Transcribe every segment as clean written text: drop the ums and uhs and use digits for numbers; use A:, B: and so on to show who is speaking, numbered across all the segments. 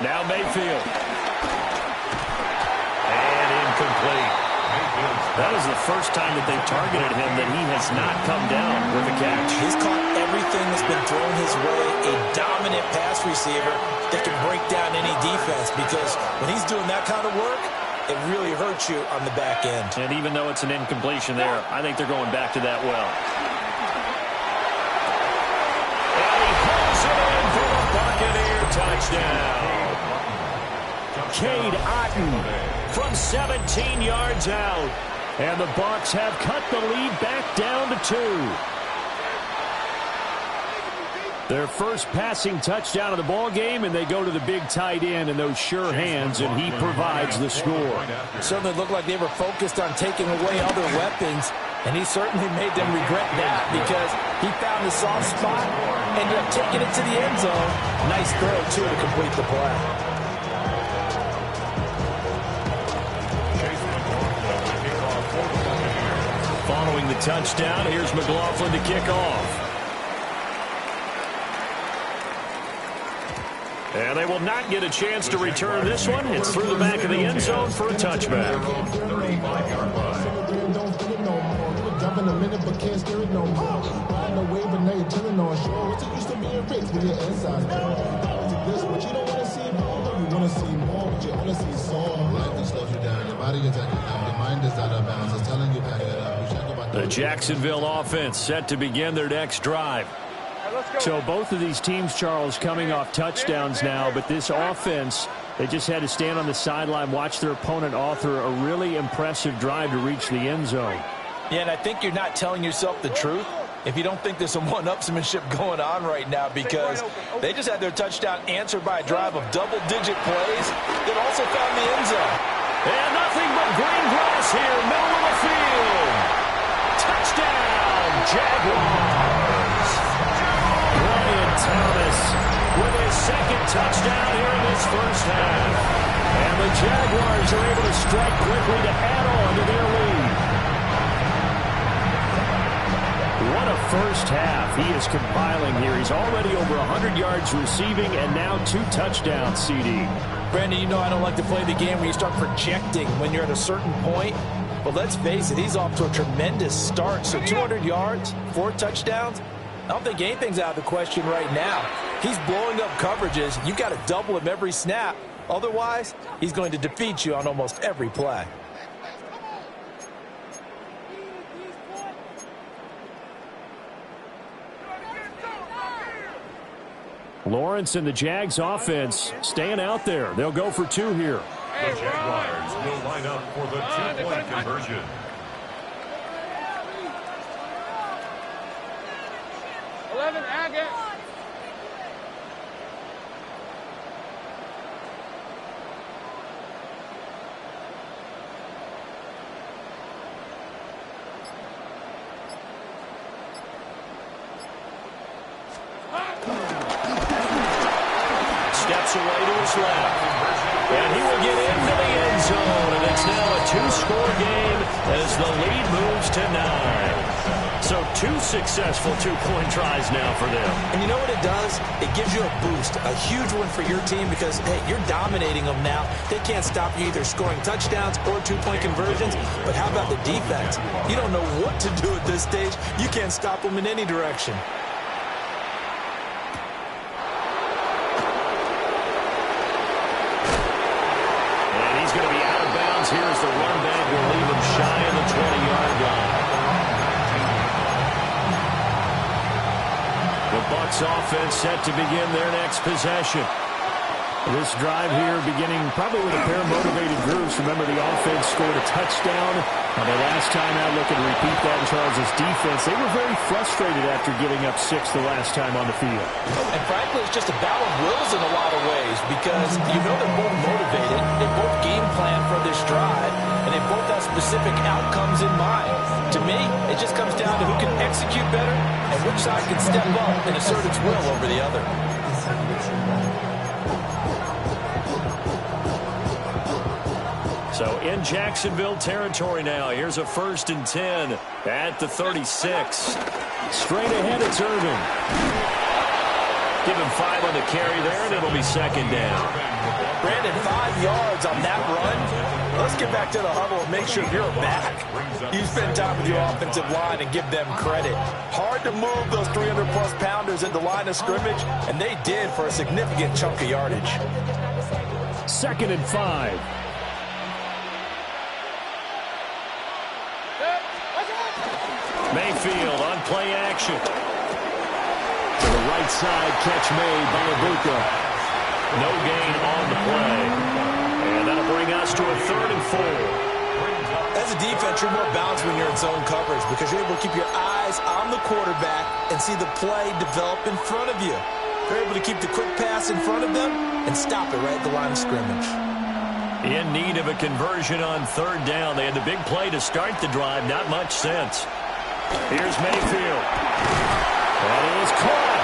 A: Now Mayfield. And incomplete. That is the first time that they've targeted him that he has not come down with a catch.
B: He's caught everything that's been thrown his way. A dominant pass receiver that can break down any defense, because when he's doing that kind of work, it really hurts you on the back end.
A: And even though it's an incompletion there, I think they're going back to that well. And he pulls it in for a Buccaneer touchdown. Cade Otton from 17 yards out. And the Bucs have cut the lead back down to 2. Their first passing touchdown of the ball game, and they go to the big tight end in those sure hands, and he provides the score.
B: It certainly looked like they were focused on taking away other weapons, and he certainly made them regret that, because he found the soft spot, ended up taking it to the end zone. Nice throw, too, to complete the play.
A: Following the touchdown, here's McLaughlin to kick off. And they will not get a chance to return this one. It's through the back of the end zone for a touchback. The Jacksonville offense set to begin their next drive. So both of these teams, Charles, coming off touchdowns now, but this offense, they just had to stand on the sideline, watch their opponent author a really impressive drive to reach the end zone.
B: Yeah, and I think you're not telling yourself the truth if you don't think there's some one-upsmanship going on right now, because they just had their touchdown answered by a drive of double-digit plays that also found the end zone.
A: And nothing but green grass here, middle of the field. Touchdown, Jaguars. Brian Thomas with his second touchdown here in this first half. And the Jaguars are able to strike quickly to add on to their lead. What a first half he is compiling here. He's already over 100 yards receiving and now 2 touchdowns, CD.
B: Brandon, you know I don't like to play the game where you start projecting when you're at a certain point. But let's face it, he's off to a tremendous start. So 200 yards, 4 touchdowns. I don't think anything's out of the question right now. He's blowing up coverages. You've got to double him every snap. Otherwise, he's going to defeat you on almost every play.
A: Lawrence and the Jags offense staying out there. They'll go for 2 here.
C: The Jaguars will line up for the 2-point conversion.
A: Steps away to his left. And he will get into the end zone. And it's now a 2-score game as the lead moves to 9. So 2 successful 2-point tries now for them.
B: And you know what it does? It gives you a boost, a huge one for your team, because, hey, you're dominating them now. They can't stop you either scoring touchdowns or 2-point conversions. But how about the defense? You don't know what to do at this stage. You can't stop them in any direction.
A: Here's the run back. Will leave him shy of the 20-yard line. The Bucs offense set to begin their next possession. This drive here beginning probably with a pair of motivated groups. Remember, the offense scored a touchdown. On their last time out, looking to repeat that in Charles' defense. They were very frustrated after giving up 6 the last time on the field.
B: And frankly, it's just a battle of wills in a lot of ways because you know they're both motivated. They both game plan for this drive, and they both have specific outcomes in mind. To me, it just comes down to who can execute better and which side can step up and assert its will over the other.
A: So in Jacksonville territory now. Here's a 1st and 10 at the 36. Straight ahead, it's Irving. Give him 5 on the carry there, and it'll be 2nd down.
B: Brandon, 5 yards on that run. Let's get back to the huddle and make sure you're back. You spend time with your offensive line and give them credit. Hard to move those 300-plus pounders at the line of scrimmage, and they did for a significant chunk of yardage.
A: 2nd and 5. Mayfield on play action. To the right side, catch made by Ibuka. No gain on the play. And that'll bring us to a 3rd and 4.
B: As a defense, you're more balanced when you're in zone coverage because you're able to keep your eyes on the quarterback and see the play develop in front of you. You're able to keep the quick pass in front of them and stop it right at the line of scrimmage.
A: In need of a conversion on 3rd down. They had the big play to start the drive. Not much sense. Here's Mayfield. That is caught.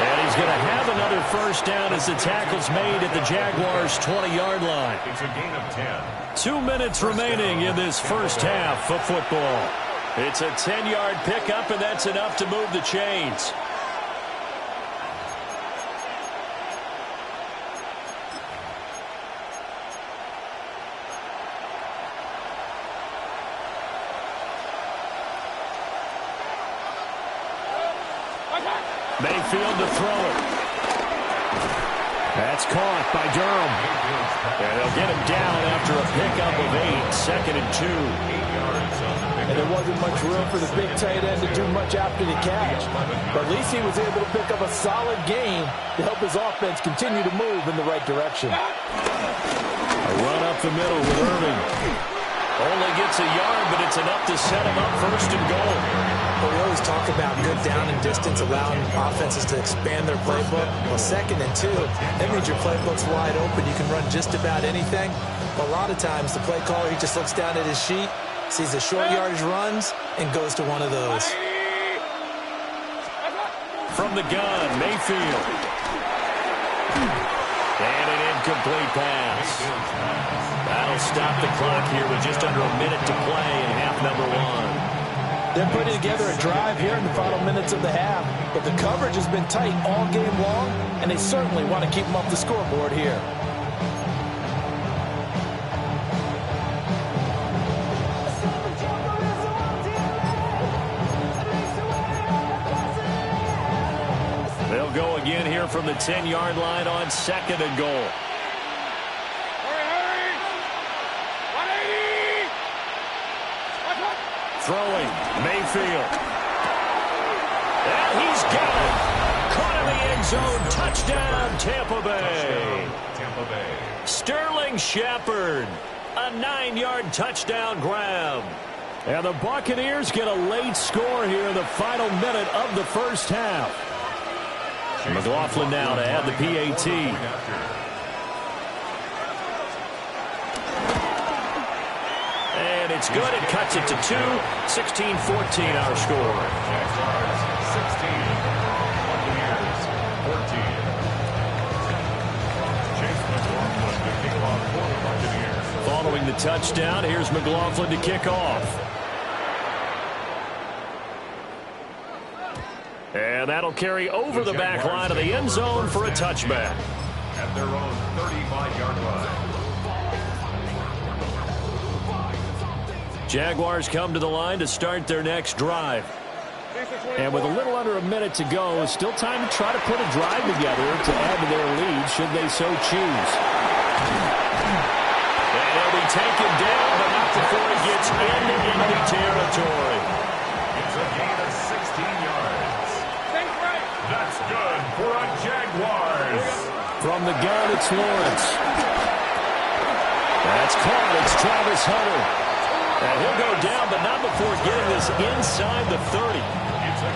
A: And he's going to have another 1st down as the tackle's made at the Jaguars' 20-yard line.
C: It's a gain of 10.
A: 2 minutes remaining in this first half of football. It's a 10-yard pickup, and that's enough to move the chains. Mayfield to throw it. That's caught by Durham. And they'll get him down after a pickup of 8. 2nd and 2.
B: And there wasn't much room for the big tight end to do much after the catch. But at least he was able to pick up a solid gain to help his offense continue to move in the right direction.
A: A run up the middle with Irving. Only gets a yard, but it's enough to set him up 1st and goal.
B: Well, we always talk about good down and distance, allowing offenses to expand their playbook. Well, 2nd and 2, that means your playbook's wide open. You can run just about anything. But a lot of times, the play caller, he just looks down at his sheet, sees the short yardage runs, and goes to one of those.
A: From the gun, Mayfield. And an incomplete pass. That'll stop the clock here with just under a minute to play in half number 1.
B: They're putting together a drive here in the final minutes of the half, but the coverage has been tight all game long, and they certainly want to keep them off the scoreboard here.
A: They'll go again here from the 10-yard line on 2nd and goal. Throwing, Mayfield. And he's got it. Caught in the end zone. Touchdown, Tampa Bay.
C: Tampa Bay.
A: Sterling Shepard. A 9-yard touchdown grab. And the Buccaneers get a late score here in the final minute of the first half. McLaughlin now to add the PAT. And it's good. It cuts it to 2. 16-14 our score.
C: Jaguars 16. Buccaneers 14. Chase McLaughlin to kick off for the Buccaneers.
A: Following the touchdown, here's McLaughlin to kick off. And that'll carry over the back line of the end zone for a touchback.
C: At their own 35-yard line.
A: Jaguars come to the line to start their next drive. And with a little under a minute to go, still time to try to put a drive together to add to their lead should they so choose. And he'll be taken down, but not before he gets into enemy territory.
C: It's a gain of 16 yards. That's good for a Jaguars.
A: From From the gun, it's Lawrence. That's caught. It's Travis Hunter. And he'll go down, but not before getting this inside the 30.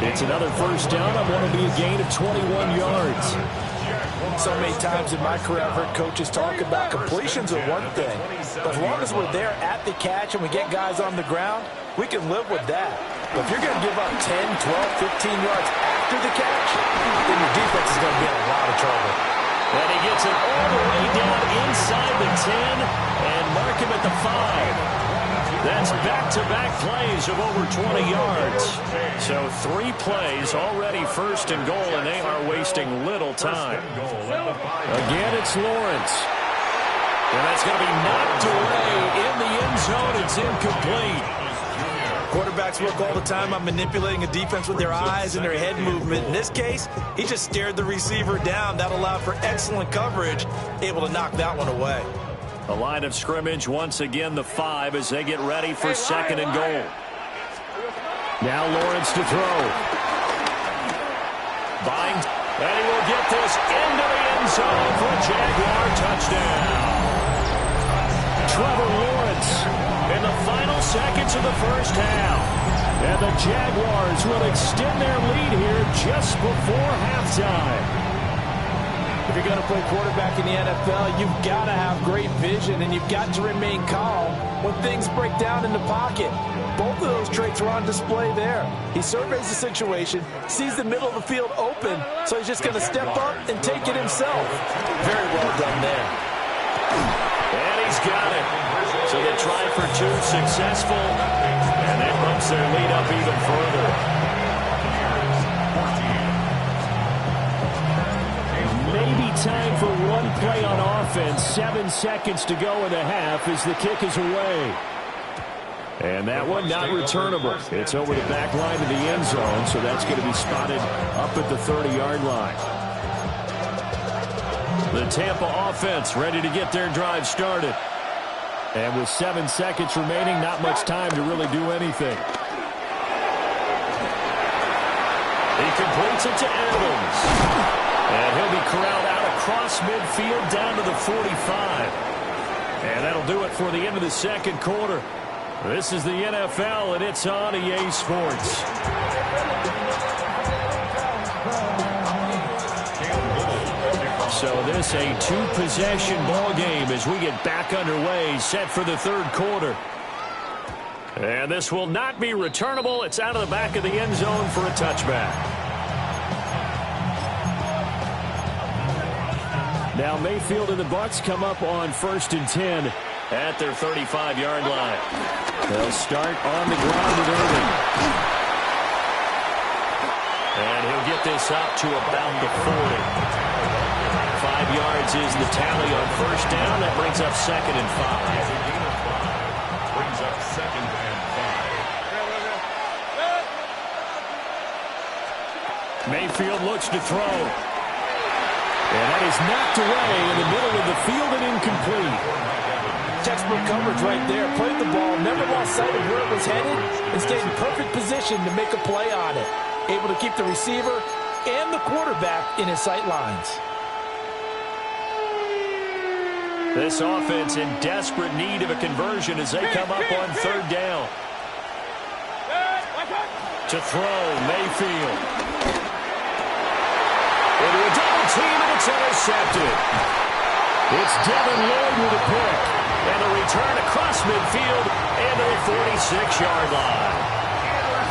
A: It's another first down on what will be a gain of 21 yards.
B: So many times in my career, I've heard coaches talk about completions are one thing. But as long as we're there at the catch and we get guys on the ground, we can live with that. But if you're going to give up 10, 12, 15 yards after the catch, then your defense is going to be in a lot of trouble.
A: And he gets it all the way down inside the 10 and mark him at the 5. That's back-to-back plays of over 20 yards. So 3 plays already first and goal, and they are wasting little time. Again, it's Lawrence. And that's going to be knocked away in the end zone. It's incomplete.
B: Quarterbacks work all the time on manipulating a defense with their eyes and their head movement. In this case, he just stared the receiver down. That allowed for excellent coverage, able to knock that one away.
A: The line of scrimmage once again the 5 as they get ready for second and goal. Now Lawrence to throw. Binds, and he will get this into the end zone for a Jaguar touchdown. Trevor Lawrence in the final seconds of the first half. And the Jaguars will extend their lead here just before halftime.
B: If you're going to play quarterback in the NFL, you've got to have great vision, and you've got to remain calm when things break down in the pocket. Both of those traits are on display there. He surveys the situation, sees the middle of the field open, so he's just going to step up and take it himself. Very well done there.
A: And he's got it. So they try for 2, successful, and that bumps their lead up even further. Maybe time for one play on offense. 7 seconds to go in the half as the kick is away. And that one not returnable. It's over the back line of the end zone, so that's going to be spotted up at the 30-yard line. The Tampa offense ready to get their drive started. And with 7 seconds remaining, not much time to really do anything. He completes it to Evans. And he'll be corralled out across midfield down to the 45. And that'll do it for the end of the second quarter. This is the NFL, and it's on EA Sports. So this a 2-possession ball game as we get back underway, set for the third quarter. And this will not be returnable. It's out of the back of the end zone for a touchback. Now Mayfield and the Bucs come up on 1st and 10 at their 35-yard line. They'll start on the ground with Irving. And he'll get this up to about the 40. 5 yards is the tally on first down. That brings up 2nd and 5.
C: Brings up 2nd and 5.
A: Mayfield looks to throw. And that is knocked away in the middle of the field and incomplete.
B: Textbook coverage right there. Played the ball, never lost sight of where it was headed, and stayed in perfect position to make a play on it. Able to keep the receiver and the quarterback in his sight lines.
A: This offense in desperate need of a conversion as they come up on 3rd down. To throw, Mayfield. Into a double team, and it's intercepted. It's Devin Lloyd with a pick. And a return across midfield and to the 46-yard line.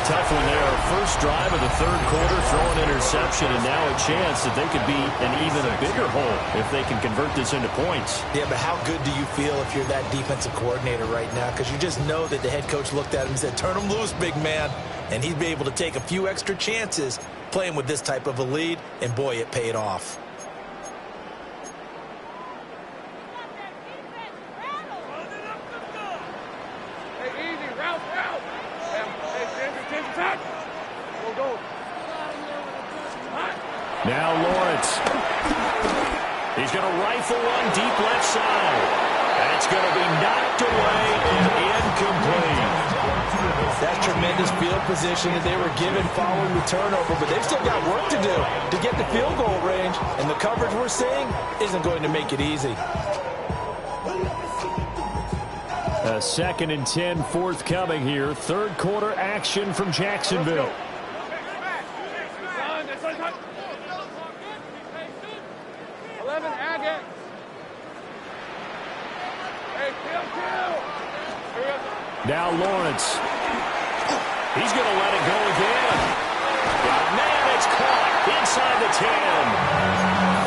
A: Tough one there. First drive of the third quarter, throw an interception, and now a chance that they could be an even bigger hole if they can convert this into points.
B: Yeah, but how good do you feel if you're that defensive coordinator right now? Because you just know that the head coach looked at him and said, turn him loose, big man. And he'd be able to take a few extra chances playing with this type of a lead, and boy, it paid off.
A: Now Lawrence. He's going to rifle one deep left side. And it's going to be knocked away and incomplete.
B: That's tremendous field position that they were given following the turnover, but they've still got work to do to get the field goal range, and the coverage we're seeing isn't going to make it easy.
A: A 2nd and 10 forthcoming here. Third quarter action from Jacksonville. Now Lawrence. He's going to let it go again. Man, it's caught inside the 10.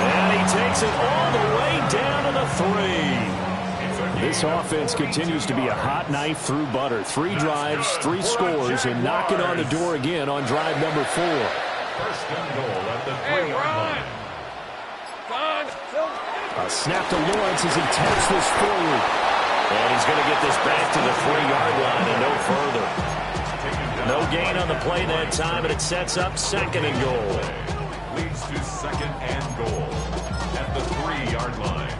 A: And he takes it all the way down to the 3. This offense continues to be a hot knife through butter. 3 drives, 3 scores, and knocking on the door again on drive number 4.
C: First and goal at the 3-yard line.
A: A snap to Lawrence as he taps this forward. And he's going to get this back to the 3-yard line and no further. No gain on the play that time, and it sets up 2nd and goal.
C: Leads to 2nd and goal at the 3-yard line.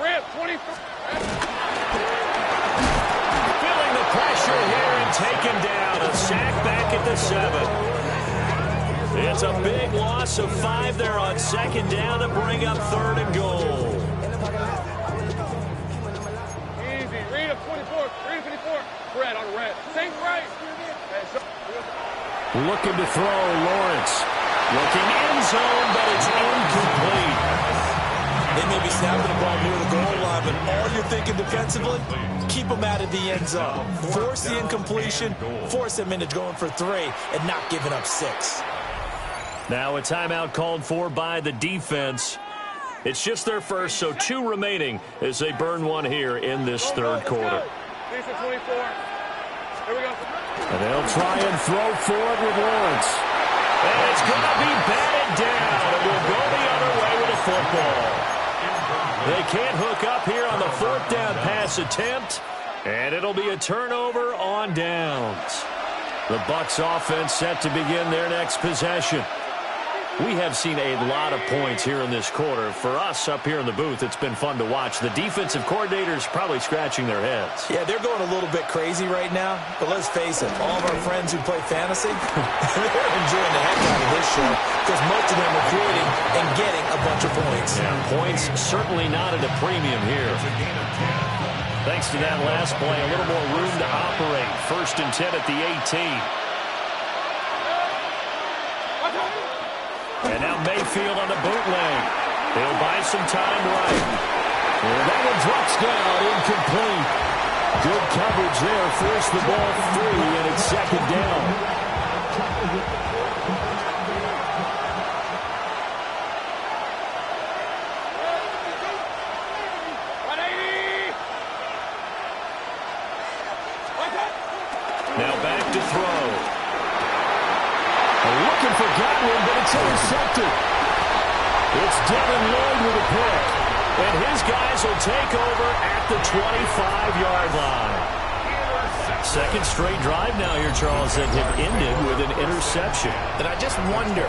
D: Rip, 24.
A: Feeling the pressure here and taken down. A sack back at the 7. It's a big loss of 5 there on 2nd down to bring up 3rd and goal.
D: Easy. Read up 24. Read up 54. Red on red. Think right.
A: Looking to throw, Lawrence. Looking end zone, but it's incomplete.
B: They may be snapping the ball near the goal line, but all you're thinking defensively, keep them out of the end zone. Force the incompletion, force them into going for 3, and not giving up 6.
A: Now a timeout called for by the defense. It's just their first, so 2 remaining as they burn one here in this 3rd quarter.
D: Decent 24. Here we go.
A: And they'll try and throw for it with Lawrence. And it's going to be batted down. It will go the other way with the football. They can't hook up here on the 4th down pass attempt, and it'll be a turnover on downs. The Bucs offense set to begin their next possession. We have seen a lot of points here in this quarter. For us up here in the booth, it's been fun to watch. The defensive coordinators probably scratching their heads.
B: Yeah, they're going a little bit crazy right now, but let's face it, all of our friends who play fantasy, they're enjoying the heck out of this show because most of them are creating and getting a bunch of points.
A: Yeah, points certainly not at a premium here. Thanks to that last play, a little more room to operate. 1st and 10 at the 18. And now Mayfield on the bootleg. He'll buy some time right. And that one drops down, incomplete. Good coverage there. Forced the ball free, and it's 2nd down. Now back to throw. Looking for Godwin, but it's intercepted. It's Devin Lloyd with a pick. And his guys will take over at the 25-yard line. 2nd straight drive now here, Charles, that have ended with an interception.
B: And I just wonder,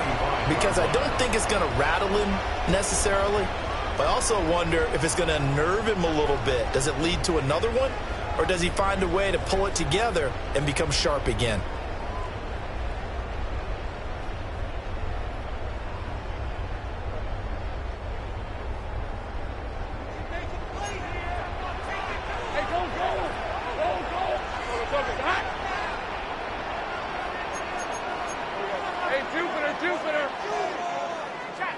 B: because I don't think it's going to rattle him necessarily, but I also wonder if it's going to unnerve him a little bit. Does it lead to another one? Or does he find a way to pull it together and become sharp again?
D: Jupiter. Check.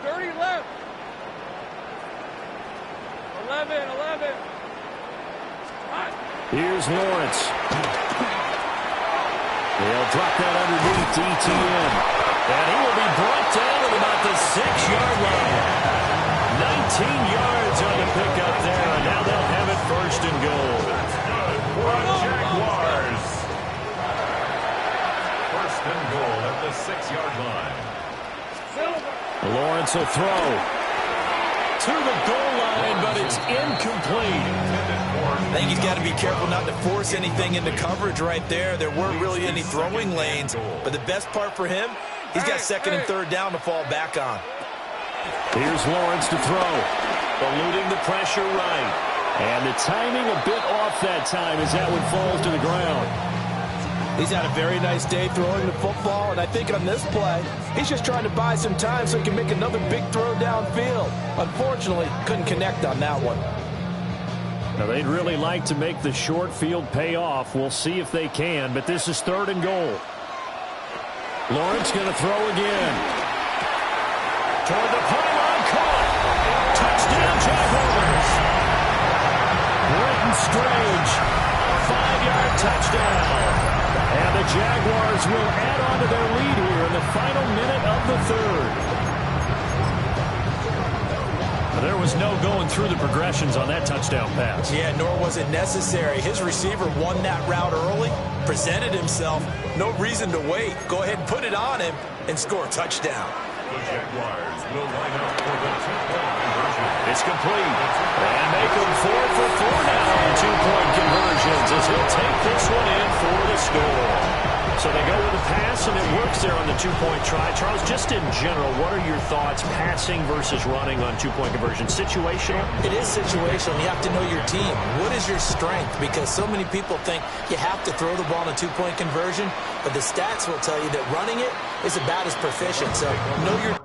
D: 30 left. 11.
A: Here's Lawrence. They'll drop that underneath to ETN. And he will be brought down at about the 6-yard line. 19 yards on the pickup there, and now they'll have it 1st and goal.
C: For the Jaguars. 1st and goal at the 6-yard line.
A: Lawrence will throw to the goal line, but it's incomplete.
B: I think he's got to be careful not to force anything into coverage right there. There weren't really any throwing lanes, but the best part for him, He's got second and third down to fall back on.
A: Here's Lawrence to throw. Eluding the pressure right. And the timing a bit off that time as that one falls to the ground.
B: He's had a very nice day throwing the football, and I think on this play, he's just trying to buy some time so he can make another big throw downfield. Unfortunately, couldn't connect on that one.
A: Now, they'd really like to make the short field pay off. We'll see if they can, but this is 3rd and goal. Lawrence going to throw again. Toward the pylon, caught. Touchdown, Jaguars. Britton Strange, a 5-yard touchdown. And the Jaguars will add on to their lead here in the final minute of the 3rd. There was no going through the progressions on that touchdown pass.
B: Yeah, nor was it necessary. His receiver won that route early, presented himself. No reason to wait. Go ahead and put it on him and score a touchdown.
C: The Jaguars will line up for the 2-point conversion.
A: It's complete. And make them 4 for 4 now on 2-point conversions as he'll take this one in for the score. So they go with a pass, and it works there on the 2-point try. Charles, just in general, what are your thoughts passing versus running on 2-point conversion? Situational?
B: It is situational. You have to know your team. What is your strength? Because so many people think you have to throw the ball in a 2-point conversion, but the stats will tell you that running it is about as proficient. So know your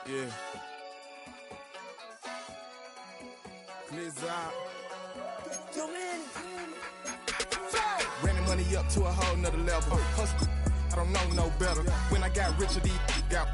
E: Yeah. Running money up to a whole nother level. Hustle, I don't know no better. When I got richer, these got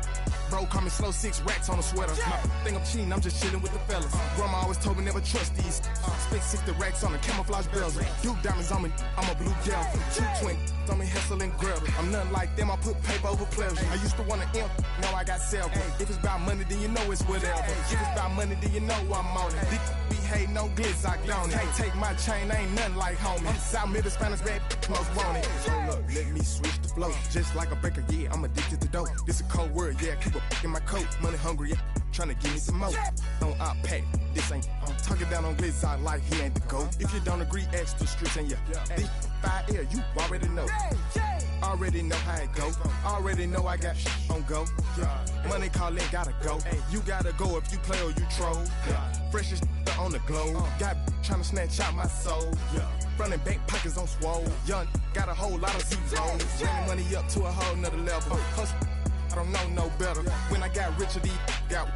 E: bro, call me slow, 6 racks on a sweater. My think I'm cheating, I'm just chilling with the fellas. Grandma always told me never trust these. Spent 60 racks on the camouflage bells. Duke diamonds on me, I'm a blue gel. 220 on me, hustle and grab. I'm nothing like them, I put paper over pleasure. I used to want to imp, now I got self. If it's about money, then you know it's whatever. If it's about money, then you know I'm on it. These be hate, no glitz, I don't it. Can't take my chain, ain't nothing like homie. South Middle Spanish bad, most want it. Hold up, let me switch the flow. Just like a baker, yeah, I'm addicted to dope. This a cold word, yeah, keep a in my coat. Money hungry, yeah, trying to give me some more. On our pack, this ain't. I'm talking down on glitz, I like he ain't the goat. If you don't agree, ask the streets and yeah. This 5 air, you already know. Already know how it go. Already know I got on go. Money calling, gotta go. You gotta go if you play or you troll. Freshest on the globe. Got trying to snatch out my soul. Running bank pockets on swole. Young, got a whole lot of zeros. Running money up to a whole nother level. Hustle, I don't know no better. When I got richer, these got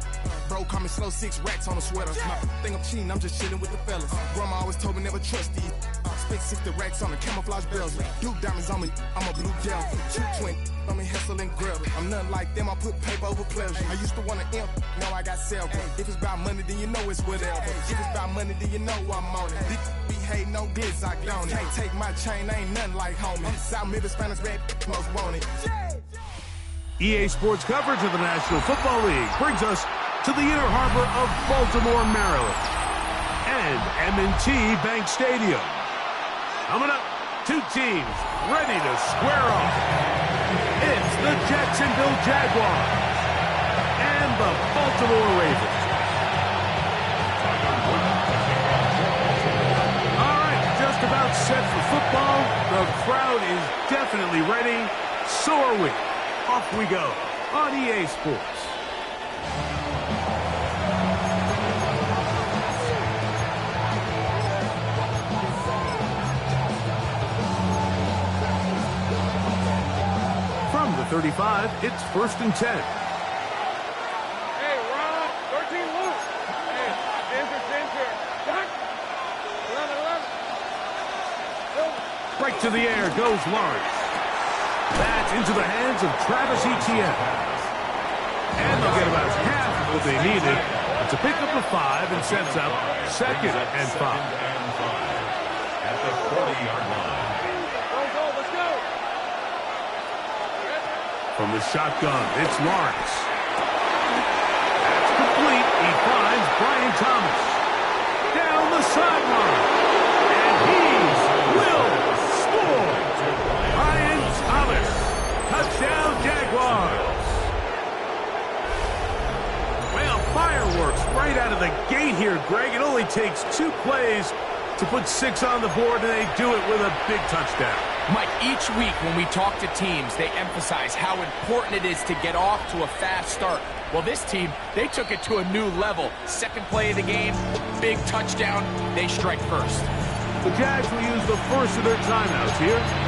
E: bro, call me slow, 6 racks on a sweater. My think I'm cheating, I'm just chilling with the fellas. Grandma always told me never trust these. Spent 60 racks on the camouflage bells. Duke diamonds on me, I'm a blue gel. 220 on me, hustle and grab. I'm nothing like them, I put paper over pleasure. I used to want to imp, now I got self. If it's about money, then you know it's whatever. If it's about money, then you know I'm on it. These be hate, no glitz, I don't it. Can't take my chain, ain't nothing like homie. South Middle Spanish bad, most want it.
F: EA Sports coverage of the National Football League brings us to the inner harbor of Baltimore, Maryland, and M&T Bank Stadium. Coming up, 2 teams ready to square off. It's the Jacksonville Jaguars and the Baltimore Ravens. All right, just about set for football. The crowd is definitely ready. So are we. Off we go on EA Sports. From the 35, it's 1st and 10.
D: Hey, Ron, 13 loose. Hey, center. Back. 11.
F: Right to the air goes Lawrence. That's into the hands of Travis Etienne. And they'll get about half of what they needed. It's a pickup of 5 and sets up 2nd and 5.
C: At the 40-yard line.
D: Let's go.
F: From the shotgun, it's Lawrence. of the gate here, Greg. It only takes 2 plays to put 6 on the board, and they do it with a big touchdown.
G: Mike, each week when we talk to teams, they emphasize how important it is to get off to a fast start. Well, this team, they took it to a new level. Second play of the game, big touchdown, they strike first.
F: The Jags will use the first of their timeouts here.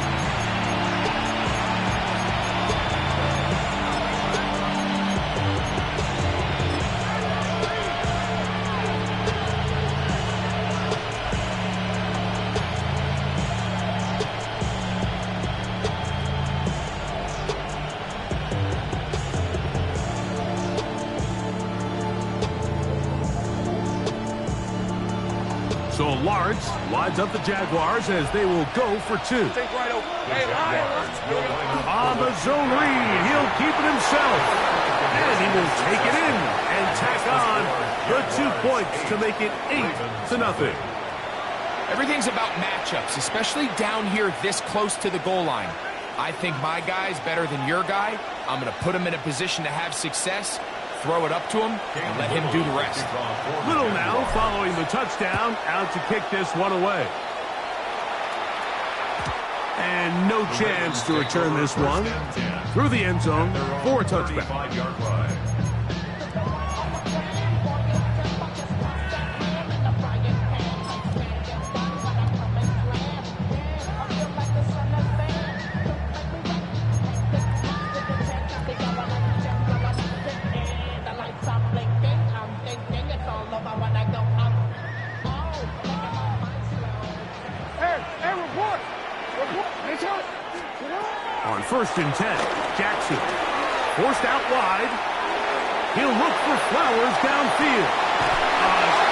F: So Lawrence lines up the Jaguars as they will go for 2. On the zone read, he'll keep it himself. And he will take it in and tack on the 2 points to make it 8-0.
G: Everything's about matchups, especially down here this close to the goal line. I think my guy's better than your guy. I'm going to put him in a position to have success, throw it up to him, and let him do the rest.
F: Little now following the touchdown, out to kick this one away. And no chance to return this one through the end zone for a touchback. On 1st and 10, Jackson forced out wide. He'll look for Flowers downfield.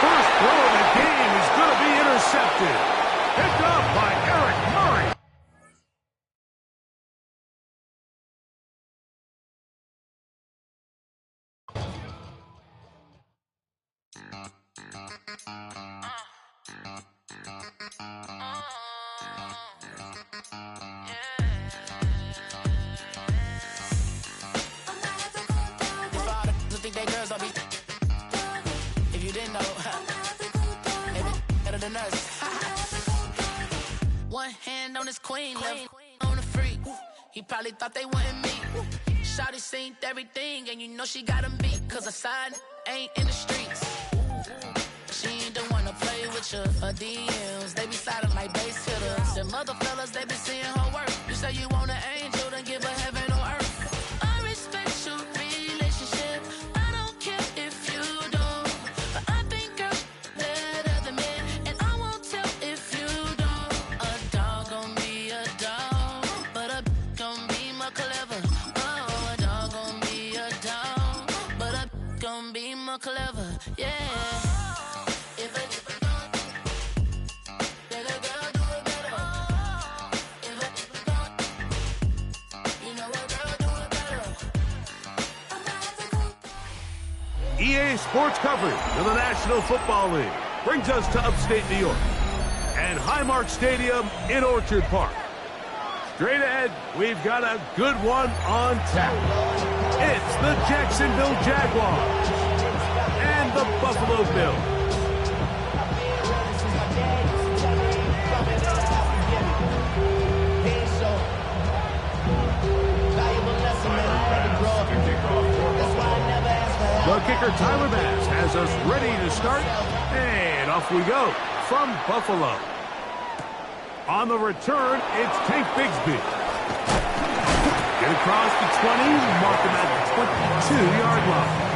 F: First throw of the game is going to be intercepted. Picked up by Eric Murray.
H: If you didn't know, better than us. One hand on his queen, left on the freak. He probably thought they wanted me. Shawty seen everything, and you know she got him beat. Cause her side ain't in the streets. She ain't the one to play with you. Her DMs, they be sliding like base hitters. Them other fellas, they be seeing her work. You say you want an angel, then give her heaven on earth. I respect your relationship. I don't care if you don't. But I think girls better than men. And I won't tell if you don't. A dog gon' be a dog, but a gon' be more clever. Oh, a dog gon' be a dog, but a gon' be more clever. Yeah.
F: EA Sports coverage of the National Football League brings us to upstate New York and Highmark Stadium in Orchard Park. Straight ahead, we've got a good one on tap. It's the Jacksonville Jaguars and the Buffalo Bills. The kicker, Tyler Bass, has us ready to start, and off we go from Buffalo. On the return, it's Tank Bigsby. Get across the 20, mark him at the 22-yard line.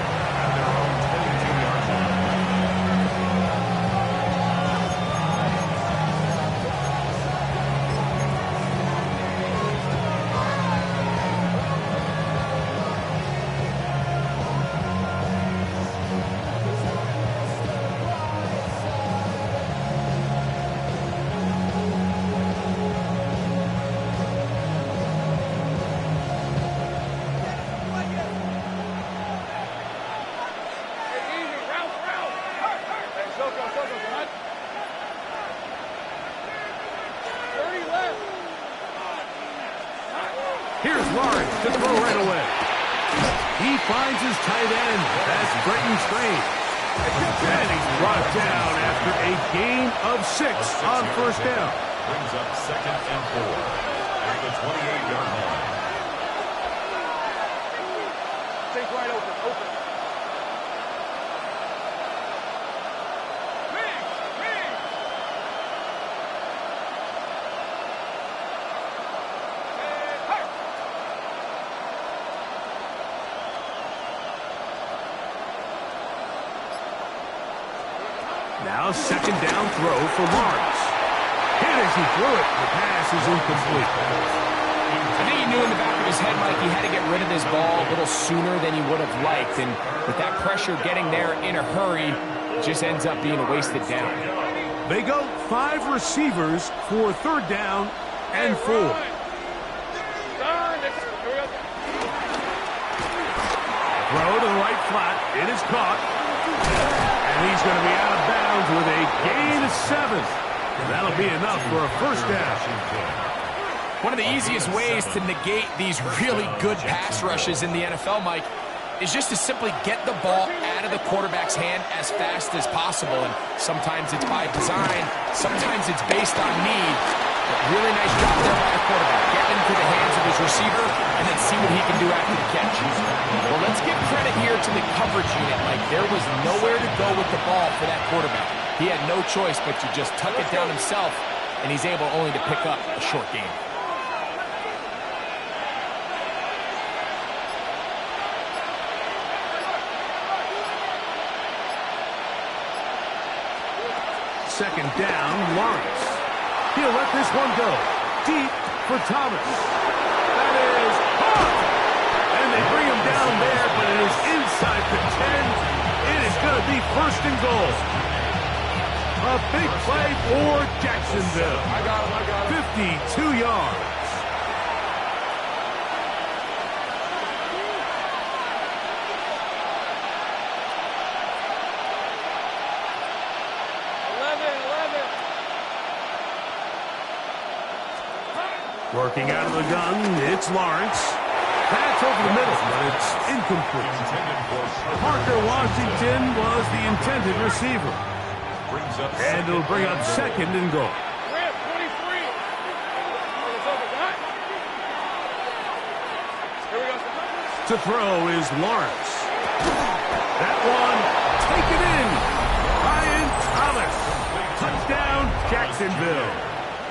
F: Here's Lawrence to throw right away. He finds his tight end. That's Brenton Strange. And he's brought down after a gain of 6 on first down.
C: Brings up 2nd and 4 at the 28-yard line.
D: Take right open.
F: Now 2nd down throw for Lawrence. And as he threw it, the pass is incomplete.
G: I think he knew in the back of his head, Mike, he had to get rid of this ball a little sooner than he would have liked. And with that pressure getting there in a hurry, it just ends up being a wasted down.
F: They go 5 receivers for 3rd down and 4. Throw to the right flat. It is caught. And he's going to be out of bounds with a gain of 7. And that'll be enough for a first down.
G: One of the easiest ways to negate these really good pass rushes in the NFL, Mike, is just to simply get the ball out of the quarterback's hand as fast as possible. And sometimes it's by design, sometimes it's based on need. But really nice job there by the quarterback. Get into the hands of his receiver and then see what he can do after the catch. Well, let's give credit here to the coverage unit. Like, there was nowhere to go with the ball for that quarterback. He had no choice but to just tuck it down himself, and he's able only to pick up a short gain.
F: Second down, Lawrence. He'll let this one go. Deep for Thomas. That is caught! And they bring him down there, but it is inside the 10. It is going to be 1st and goal. A big play for Jacksonville.
D: I got him.
F: 52 yards. Working out of the gun, it's Lawrence. Pass over the middle, but it's incomplete. Parker Washington was the intended receiver. And it'll bring up 2nd and goal. To throw is Lawrence. That one taken in. Ryan Thomas. Touchdown, Jacksonville.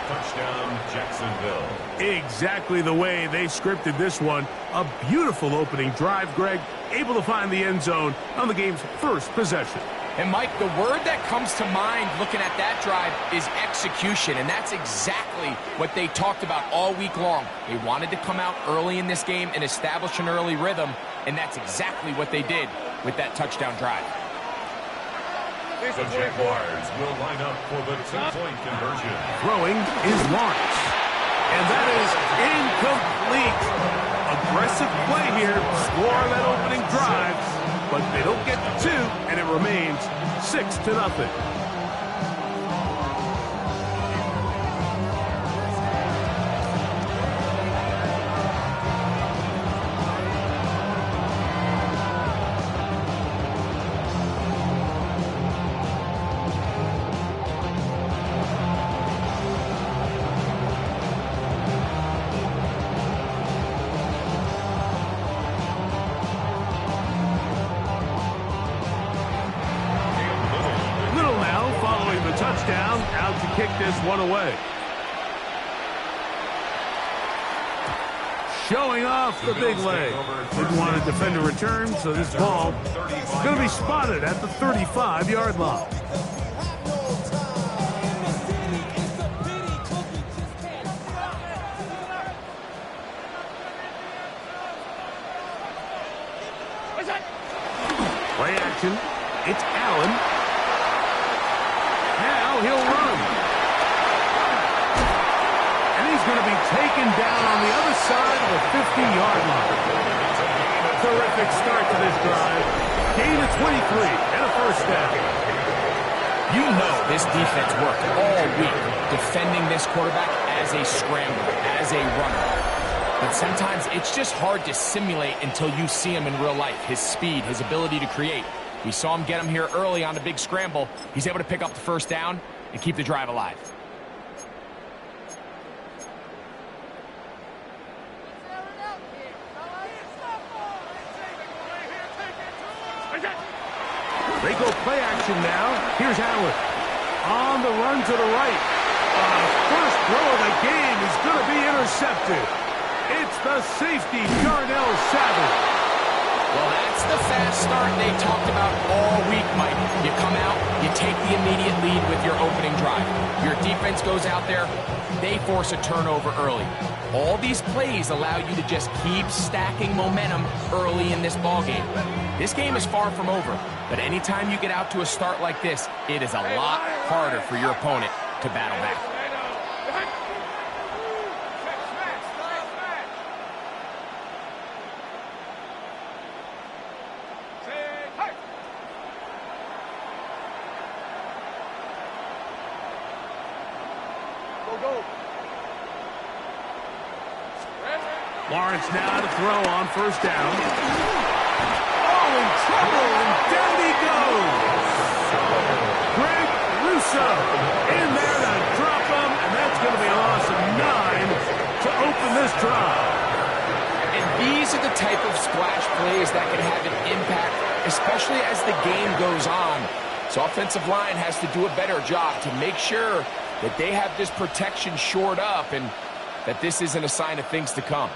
C: Touchdown, Jacksonville.
F: Exactly the way they scripted this one. A beautiful opening drive, Greg. Able to find the end zone on the game's first possession.
G: And, Mike, the word that comes to mind looking at that drive is execution, and that's exactly what they talked about all week long. They wanted to come out early in this game and establish an early rhythm, and that's exactly what they did with that touchdown drive.
C: The Jaguars will line up for the 2-point conversion.
F: Throwing is Lawrence. And that is incomplete. Aggressive play here. Score that opening drive. But they don't get the 2, and it remains 6-0. Touchdown, out to kick this one away. Showing off the big leg. Didn't want to defend a return, so this ball is going to be spotted at the 35-yard line. Play action. It's Allen. Now he'll run. And he's going to be taken down on the other side of the 50-yard line. Terrific start to this drive. Gain of 23 and a first down.
G: You know this defense worked all week defending this quarterback as a scrambler, as a runner. But sometimes it's just hard to simulate until you see him in real life. His speed, his ability to create. We saw him get him here early on the big scramble. He's able to pick up the first down and keep the drive alive.
F: They go play action now. Here's Allen. On the run to the right. First throw of the game is going to be intercepted. It's the safety, Darnell Savage.
G: Well, that's the fast start they talked about all week, Mike. You come out, you take the immediate lead with your opening drive. Your defense goes out there, they force a turnover early. All these plays allow you to just keep stacking momentum early in this ballgame. This game is far from over, but anytime you get out to a start like this, it is a lot harder for your opponent to battle back.
F: Lawrence now to throw on first down. Oh, in trouble, and down he goes. Greg Russo in there to drop him, and that's going to be a loss of 9 to open this drive.
G: And these are the type of splash plays that can have an impact, especially as the game goes on. So offensive line has to do a better job to make sure that they have this protection shored up and that this isn't a sign of things to come.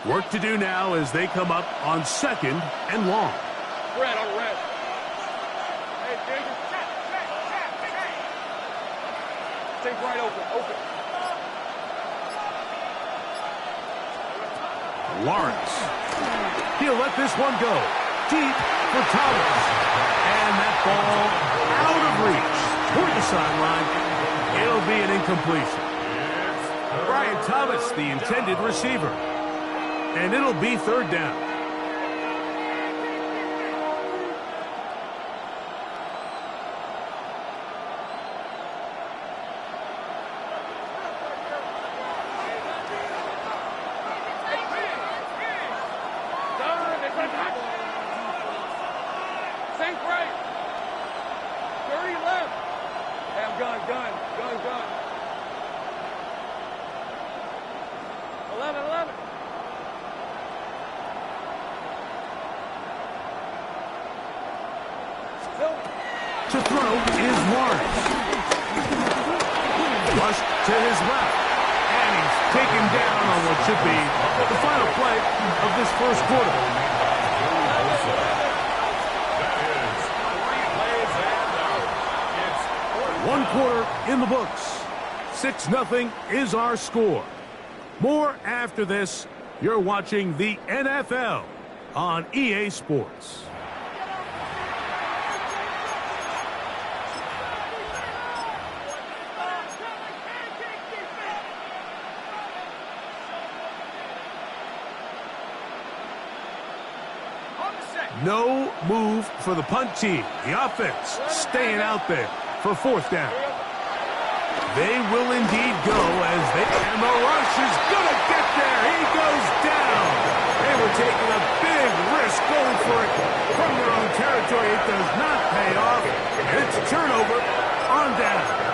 F: Work to do now as they come up on 2nd and long.
D: Red on red. Hey, Danger, check. Stay right open.
F: Lawrence. He'll let this one go. Deep for Thomas. And that ball out of reach toward the sideline. It'll be an incompletion. Brian Thomas, the intended receiver. And it'll be 3rd down.
D: Sink right. 30 left. Hey, I'm gun. 11.
F: To throw is Lawrence. Rush to his left. And he's taken down on what should be the final play of this first quarter. One quarter in the books. 6-0 is our score. More after this. You're watching the NFL on EA Sports. No move for the punt team. The offense staying out there for 4th down. They will indeed go as they... And the rush is going to get there. He goes down. They were taking a big risk going for it from their own territory. It does not pay off. And it's a turnover on down.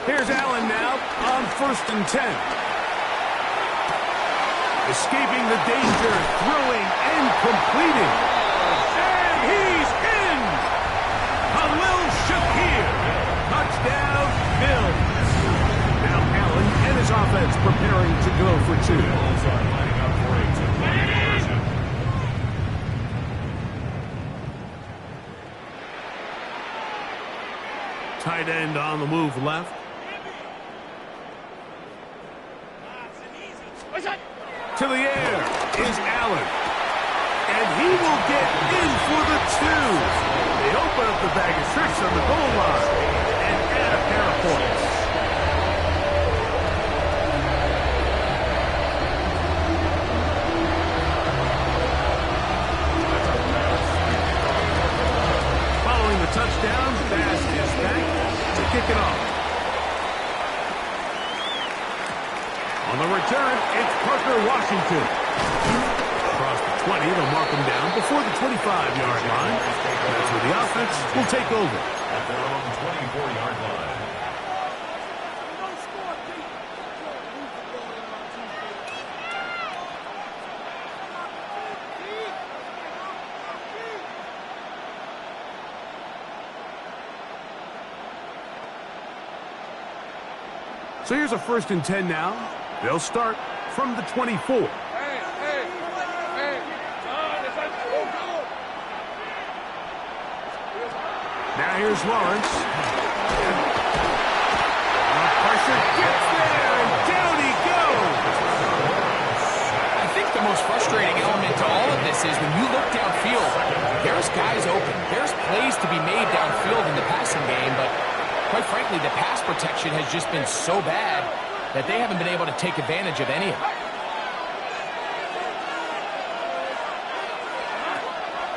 F: Here's Allen now on 1st and 10. Escaping the danger, throwing and completing. And he's in! Khalil Shakir. Touchdown, Bills. Now Allen and his offense preparing to go for 2.
C: Bills are lining up for a 2-point conversion.
F: Tight end on the move left. To the air is Allen. And he will get in for the 2. They open up the bag of tricks on the goal line and add a pair of points. kick it off. On the return, it's Parker Washington. Across the 20, they'll mark him down before the 25-yard line. That's where the offense will take over.
C: At their own 24-yard line.
F: So here's a 1st and 10 now. They'll start from the 24. Now here's Lawrence. The pressure gets there, and down he goes.
G: I think the most frustrating element to all of this is when you look downfield, there's guys open. There's plays to be made downfield in the passing game, but quite frankly, the pass protection has just been so bad that they haven't been able to take advantage of any of it.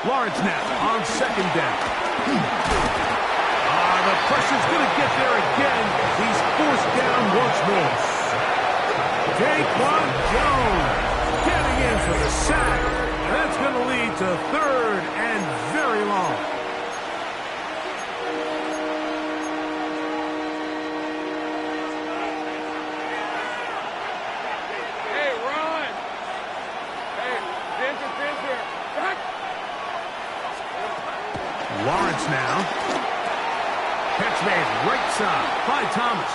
F: Lawrence now on 2nd down. The pressure's going to get there again. He's forced down once more. Daquan Jones getting in for the sack. And that's going to lead to 3rd and very long.
D: Hey, Ron. Hey, Ginger.
F: Lawrence now. Catch made right side by Thomas.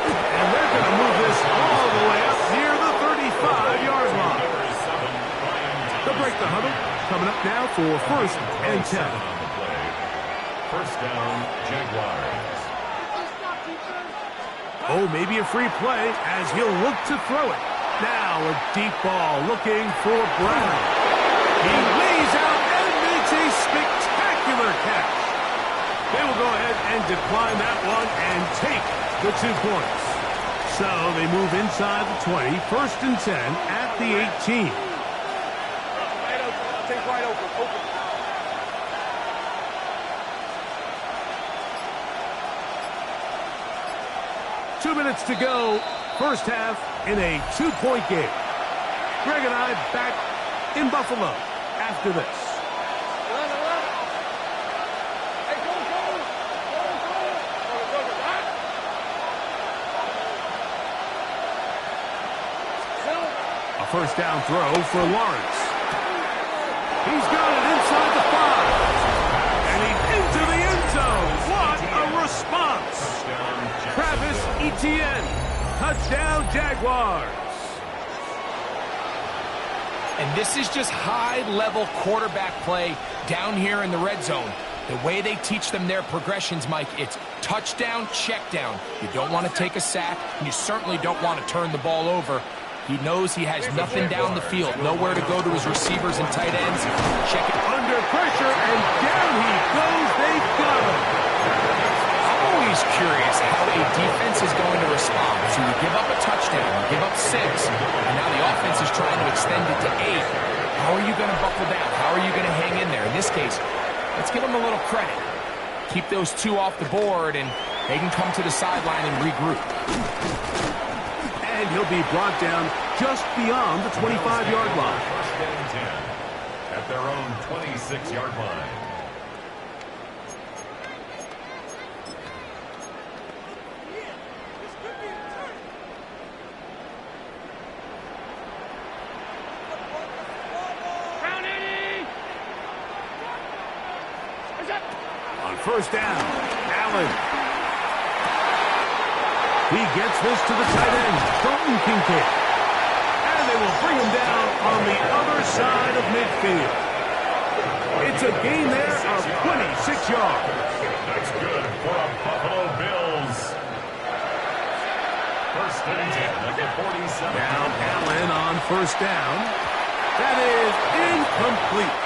F: And they're going to move this all the way up near the 35-yard line. They'll break the huddle. Coming up now for 1st and 10.
C: First down, Jaguars.
F: Oh, maybe a free play as he'll look to throw it. Now a deep ball looking for Brown. He lays out and makes a spectacular catch. They will go ahead and decline that one and take the 2 points. So they move inside the 20, 1st and 10 at the 18.
D: Wide open.
F: 2 minutes to go, 1st half in a 2-point game. Greg and I back in Buffalo after this. First down throw for Lawrence. He's got it inside the 5. And he's into the end zone. What a response. Travis Etienne. Touchdown, Jaguars.
G: And this is just high-level quarterback play down here in the red zone. The way they teach them their progressions, Mike, it's touchdown, check down. You don't want to take a sack, and you certainly don't want to turn the ball over. He knows he has nothing down the field, nowhere to go to his receivers and tight ends. Check it.
F: Under pressure, and down he goes. They've got him.
G: I'm always curious how a defense is going to respond. So you give up a touchdown, you give up 6, and now the offense is trying to extend it to 8. How are you going to buckle down? How are you going to hang in there? In this case, let's give them a little credit. Keep those 2 off the board, and they can come to the sideline and regroup.
F: And he'll be brought down just beyond the 25-yard line.
C: First and 10 at their own 26-yard line.
F: On first down, Allen. He gets this to the tight end, Dalton Kincaid. And they will bring him down on the other side of midfield. It's a gain there of 26 yards.
C: That's good for a Buffalo Bills. First and 10 at the 47.
F: Now Allen on first down. That is incomplete.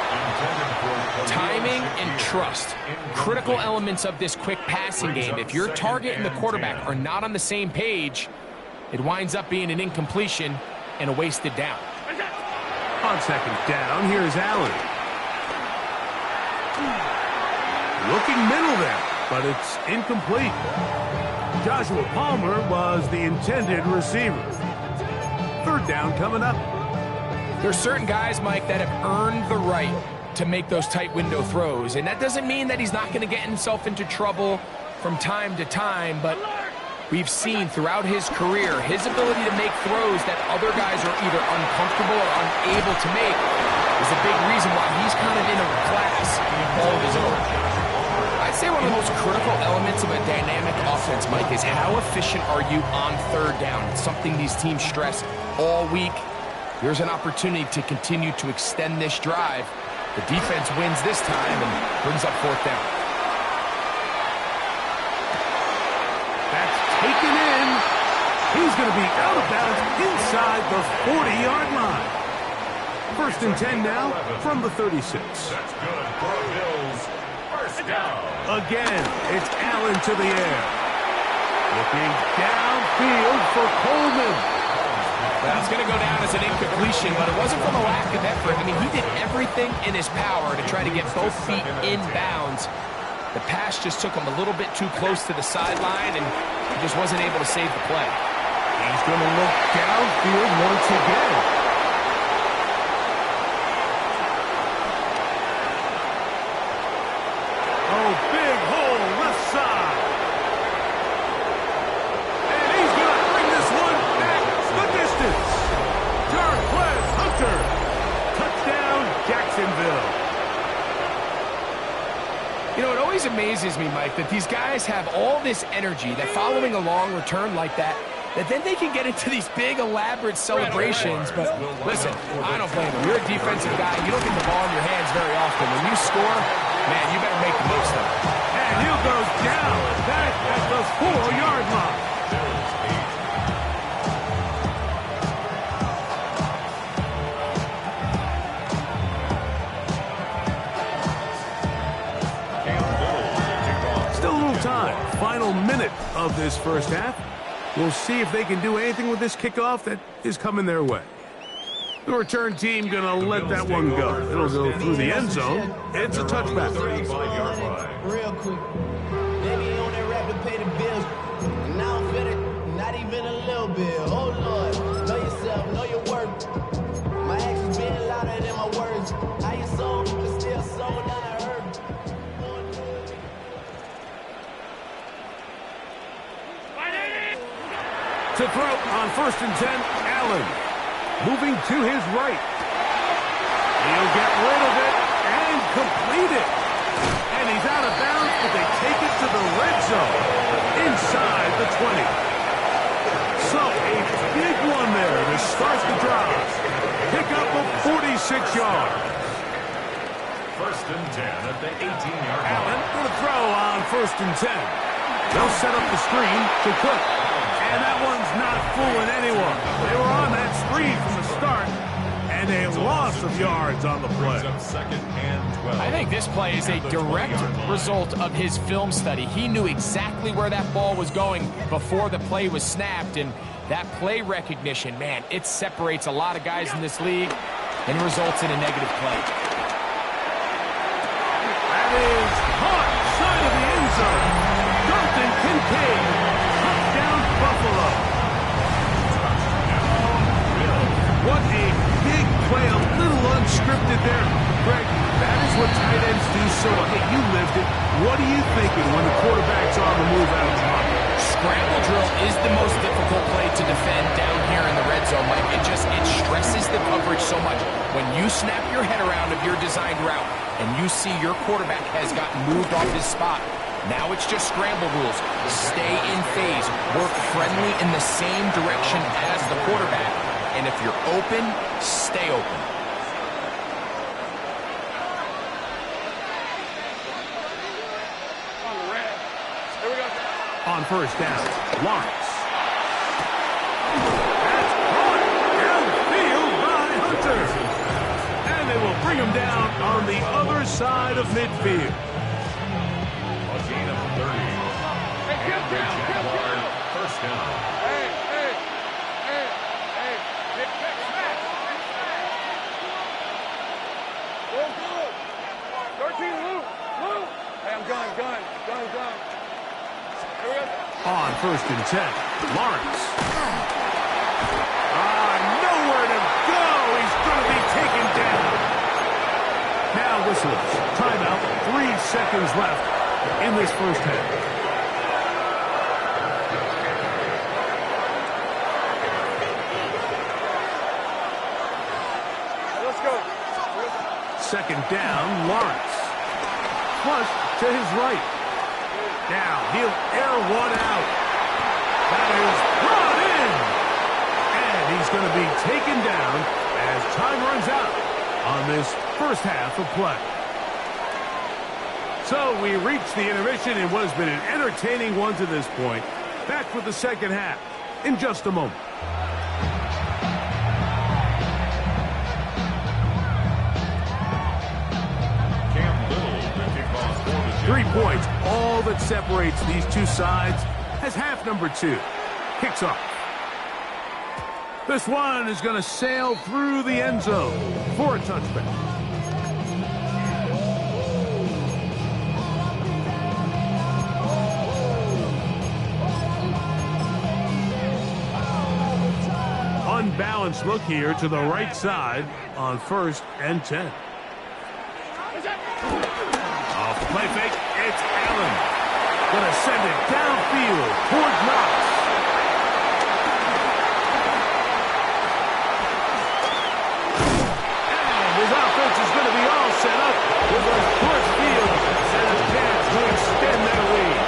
G: Timing and trust. Critical elements of this quick passing game. If your target and the quarterback are not on the same page, it winds up being an incompletion and a wasted down.
F: On second down, here's Allen. Looking middle there. but it's incomplete. Joshua Palmer was the intended receiver. Third down coming up.
G: There's certain guys, Mike, that have earned the right to make those tight window throws, and that doesn't mean that he's not going to get himself into trouble from time to time, but we've seen throughout his career his ability to make throws that other guys are either uncomfortable or unable to make is a big reason why he's kind of in a class all of his own. I'd say one of the most critical elements of a dynamic offense, Mike, is how efficient are you on third down. It's something these teams stress all week. Here's an opportunity to continue to extend this drive. The defense wins this time and brings up fourth down.
F: That's taken in. He's going to be out of bounds inside the 40-yard line. First and 10 now from the 36.
C: That's good for Bills. First down.
F: Again, it's Allen to the air. Looking downfield for Coleman.
G: That's going to go down as an incompletion, but it wasn't from a lack of effort. I mean, he did everything in his power to try to get both feet in bounds. The pass just took him a little bit too close to the sideline, and he just wasn't able to save the play.
F: He's going to look downfield once again. Oh, big hole left side. And he's going to bring this one back the distance. Jarquez Hunter. Touchdown, Jacksonville.
G: You know, it always amazes me, Mike, that these guys have all this energy, that following a long return like that then they can get into these big, elaborate celebrations. But listen, I don't blame them. You're a defensive guy. You don't get the ball in your hands very often. When you score, man, you better make the most of it.
F: And he goes down back at the 4-yard line. Still a little time. Final minute of this first half. We'll see if they can do anything with this kickoff that is coming their way. The return team going to let that one go. It'll go through the end zone. It's a touchback.
C: 35-yard line.
I: Real quick. Maybe on that rap to pay the bills. And now I'm feeling not even a little bit. Oh, Lord. Know yourself. Know your worth. My actions being louder than my words. How you sold, but still sold down I heard.
F: To throw on first and 10, Allen. Moving to his right. He'll get rid of it and complete it. And he's out of bounds, but they take it to the red zone. Inside the 20. So a big one there to start the drive. Pick up of 46 yards.
C: First and 10 at the 18-yard line.
F: Allen going to throw on first and 10. They'll set up the screen to Cook. And that one's not fooling anyone. They were on that screen from the start, and a loss of yards on the play.
C: Second and 12.
G: I think this play is a direct result of his film study. He knew exactly where that ball was going before the play was snapped, and that play recognition, man, it separates a lot of guys in this league and results in a negative play.
F: That is caught side of the end zone. Jonathan Kincaid. Buffalo. What a big play, a little unscripted there. Greg, that is what tight ends do so well. Hey, you lived it. What are you thinking when the quarterback's on the move out of the pocket?
G: Scramble drill is the most difficult play to defend down here in the red zone, Mike. It stresses the coverage so much. When you snap your head around of your designed route and you see your quarterback has gotten moved off his spot, now it's just scramble rules. Stay in phase. Work friendly in the same direction as the quarterback. And if you're open, stay open.
F: On first down, Lawrence. That's caught downfield by Hunter. And they will bring him down on the other side of midfield.
C: A gain of 30. And the Jaguars first down.
D: Hey. Go good. 13, Lou. Hey, I'm gun. Here we go.
F: On 1st and 10, Lawrence. Nowhere to go. He's going to be taken down. Now whistles. Timeout. 3 seconds left in this first half.
D: Let's go.
F: 2nd down, Lawrence. Flush to his right. Now he'll air one out. That is brought in. And he's going to be taken down as time runs out on this first half of play. So we reach the intermission in what has been an entertaining one to this point. Back with the second half in just a moment. 3 points, all that separates these two sides as half number 2 kicks off. This one is going to sail through the end zone for a touchback. Unbalanced look here to the right side on 1st and 10. Off the play fake, it's Allen. Gonna send it downfield towards Knox. And his offense is gonna be all set up with those towards field and a chance to extend their lead.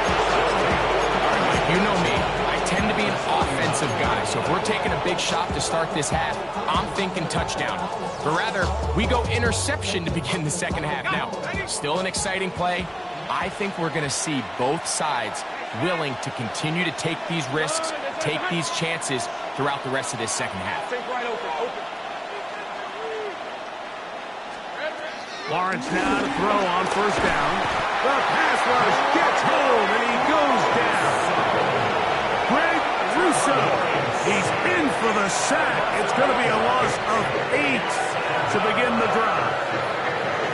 G: You know me. I tend to be an offensive guy, so if we're taking a big shot to start this half, I'm thinking touchdown. But rather, we go interception to begin the second half. Now, still an exciting play. I think we're going to see both sides willing to continue to take these risks, take these chances throughout the rest of this second half.
F: Lawrence now to throw on 1st down. The pass rush gets home and he goes down. Greg Russo, he's in for the sack. It's going to be a loss of 8 to begin the drive.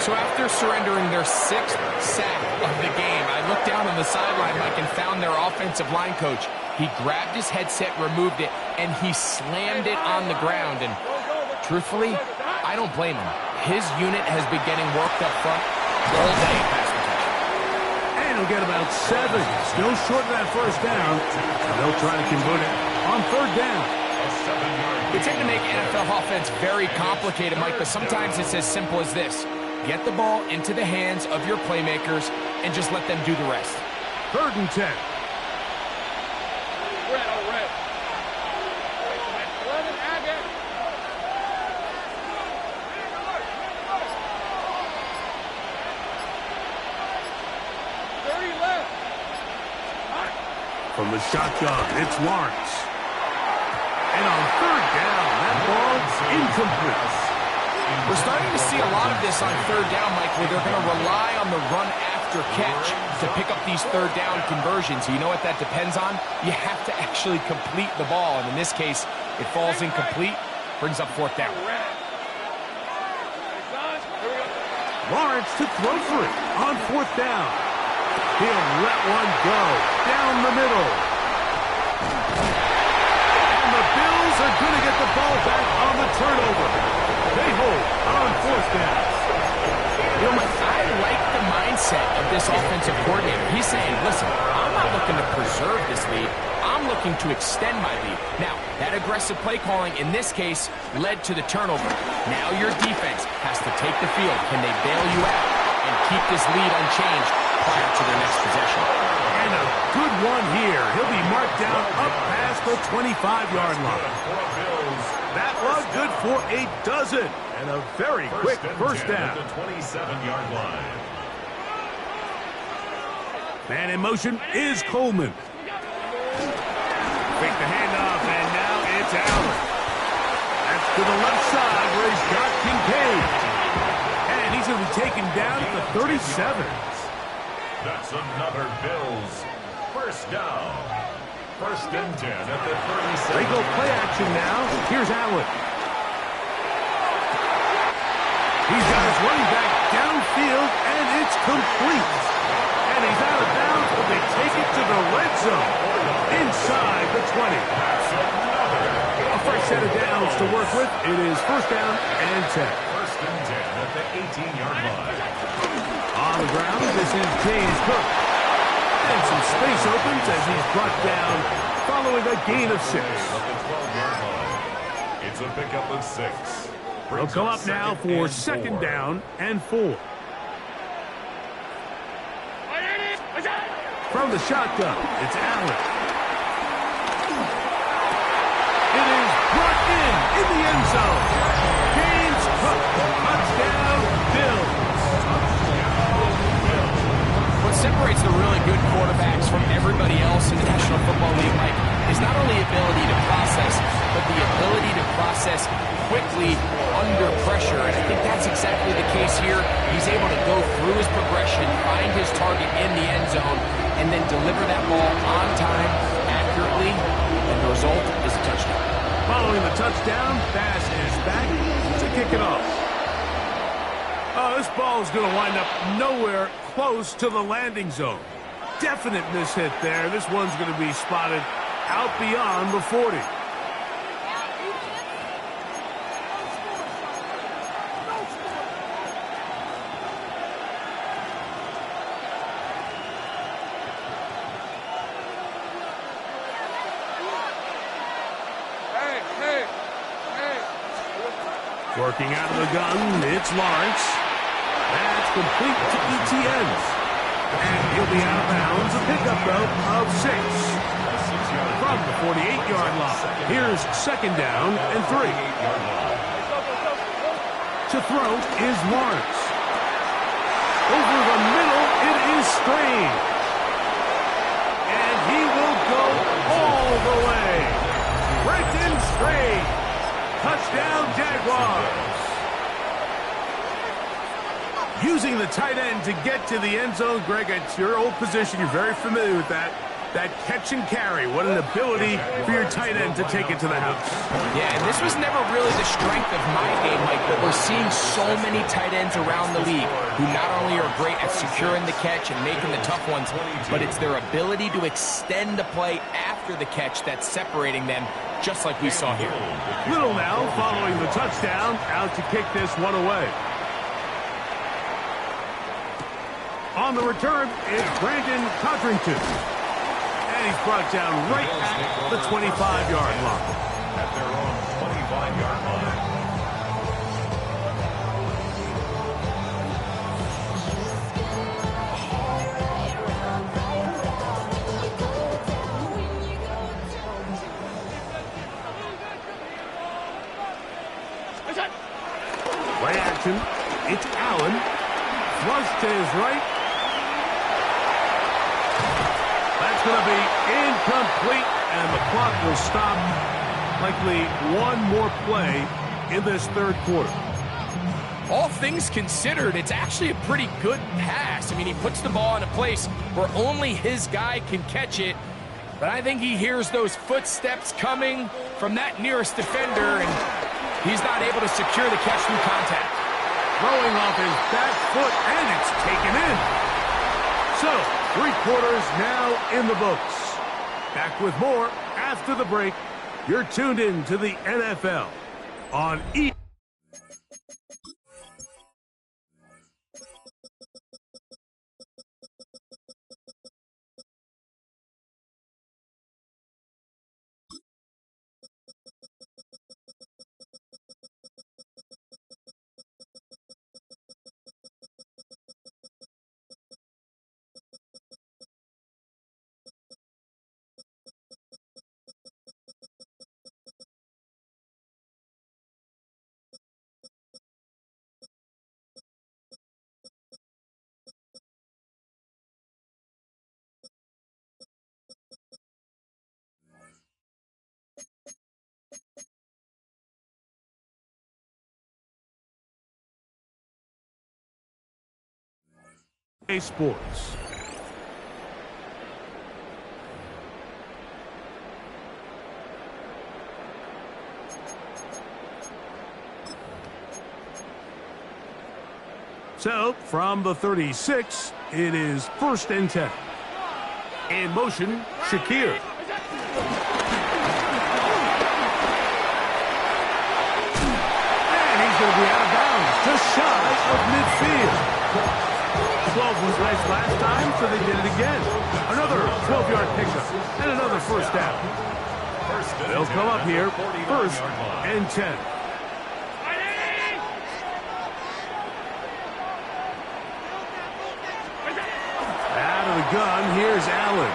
G: So after surrendering their 6th sack of the game, I looked down on the sideline, Mike, and found their offensive line coach. He grabbed his headset, removed it, and he slammed it on the ground. And truthfully, I don't blame him. His unit has been getting worked up front all day.
F: And he'll get about 7. Still short of that 1st down. They'll try to convert it on 3rd down.
G: We tend to make NFL offense very complicated, Mike, but sometimes it's as simple as this. Get the ball into the hands of your playmakers and just let them do the rest.
F: 3rd and 10.
D: Red. 11, Agate. 30 left.
F: From the shotgun, it's Lawrence. And on 3rd down, that ball's incomplete.
G: We're starting to see a lot of this on 3rd down, Mike, where they're going to rely on the run after catch to pick up these 3rd down conversions. You know what that depends on? You have to actually complete the ball, and in this case, it falls incomplete, brings up 4th down.
F: Lawrence to throw for it on 4th down. He'll let one go down the middle. And the Bills are going to get the ball back on the turnover. They hold on 4th down.
G: You know, I like the mindset of this offensive coordinator. He's saying, listen, I'm not looking to preserve this lead. I'm looking to extend my lead. Now, that aggressive play calling in this case led to the turnover. Now your defense has to take the field. Can they bail you out and keep this lead unchanged prior to their next possession?
F: And a good one here. He'll be marked down up past the 25-yard line. That was good for a dozen. And a very quick 1st down.
C: At the 27-yard line.
F: Man in motion is Coleman. Fake the handoff, and now it's Allen. That's to the left side where he's got Kincaid. And he's going to be taken down at the 37.
C: That's another Bills 1st down. 1st and 10 at the 37.
F: They go play action now. Here's Allen. He's got his running back downfield, and it's complete. And he's out of bounds, but they take it to the red zone. Inside the 20. A fresh set of downs to work with. It is first down and 10.
C: First and 10 at the 18-yard line.
F: On the ground, this is James Cook. And some space opens as he's brought down following a gain of 6.
C: It's a pickup of 6.
F: They'll come up now for second down and 4. From the shotgun, it's Allen. It is brought in the end zone. James Cook, touchdown, Bills.
G: What separates the really good quarterbacks from everybody else in the National Football League, Mike, is not only ability to process, but the ability to process quickly under pressure. And I think that's exactly the case here. He's able to go through his progression, find his target in the end zone, and then deliver that ball on time, accurately, and the result is a touchdown.
F: Following the touchdown, pass is back to kick it off. Oh, this ball is going to wind up nowhere close to the landing zone. Definite mishit there. This one's going to be spotted out beyond the 40. Working out of the gun, it's Lawrence. That's complete to ETNs. And he'll be out of bounds. A pickup, though, of 6. From the 48-yard line. Here's second down and 3. To throw is Lawrence. Over the middle, it is Strain. And he will go all the way. Brenton Strain. Touchdown, Jaguars. Using the tight end to get to the end zone, Greg, it's your old position. You're very familiar with that. That catch and carry. What an ability for your tight end to take it to the house.
G: Yeah, and this was never really the strength of my game, Mike, but we're seeing so many tight ends around the league who not only are great at securing the catch and making the tough ones, but it's their ability to extend the play after the catch that's separating them, just like we saw here.
F: Little now following the touchdown, out to kick this one away. On the return, it's Brandon Codrington. And he's brought down right at the 25-yard line.
C: At their own 25-yard line.
F: Play action. It's Allen. Flush to his right. That's going to be incomplete, and the clock will stop. Likely one more play in this third quarter.
G: All things considered, it's actually a pretty good pass. I mean, he puts the ball in a place where only his guy can catch it, but I think he hears those footsteps coming from that nearest defender, and he's not able to secure the catch through contact.
F: Throwing off his back foot, and it's taken in. So, 3 quarters now in the books. Back with more after the break. You're tuned in to the NFL on E. Sports. So, from the 36, it is 1st and 10. In motion, Shakir. And he's going to be out of bounds, just shy of midfield. 12 was nice last time, so they did it again. Another 12-yard pickup and another 1st down. They'll come up here, 1st and 10. Out of the gun, here's Allen.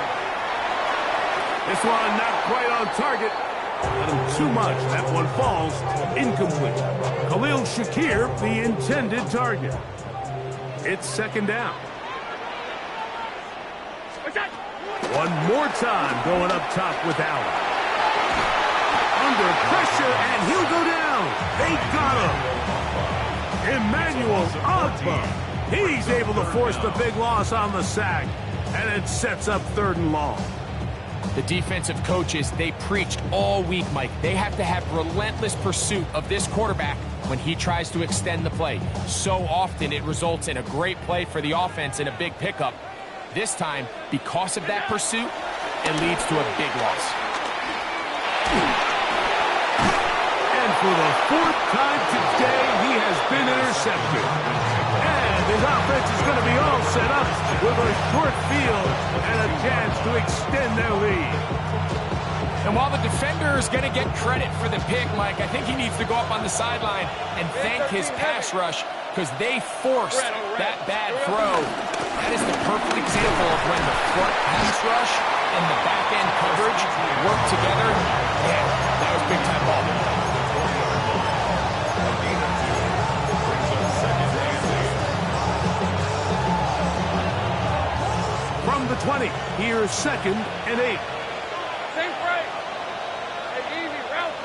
F: This one not quite on target. Not him too much. That one falls incomplete. Khalil Shakir, the intended target. It's 2nd down. One more time going up top with Allen. Under pressure, and he'll go down. They got him. Emmanuel Ogba. He's able to force the big loss on the sack, and it sets up 3rd and long.
G: The defensive coaches, they preached all week, Mike. They have to have relentless pursuit of this quarterback when he tries to extend the play. So often it results in a great play for the offense and a big pickup. This time, because of that pursuit, it leads to a big loss.
F: And for the 4th time today, he has been intercepted. And his offense is going to be all set up with a short field and a chance to extend their lead.
G: And while the defender is going to get credit for the pick, Mike, I think he needs to go up on the sideline and thank his pass rush because they forced that bad throw. That is the perfect example of when the front pass rush and the back-end coverage work together. Yeah, that was big-time ball.
F: From the 20, here's 2nd and 8.
D: Same break. Hey, easy. Route.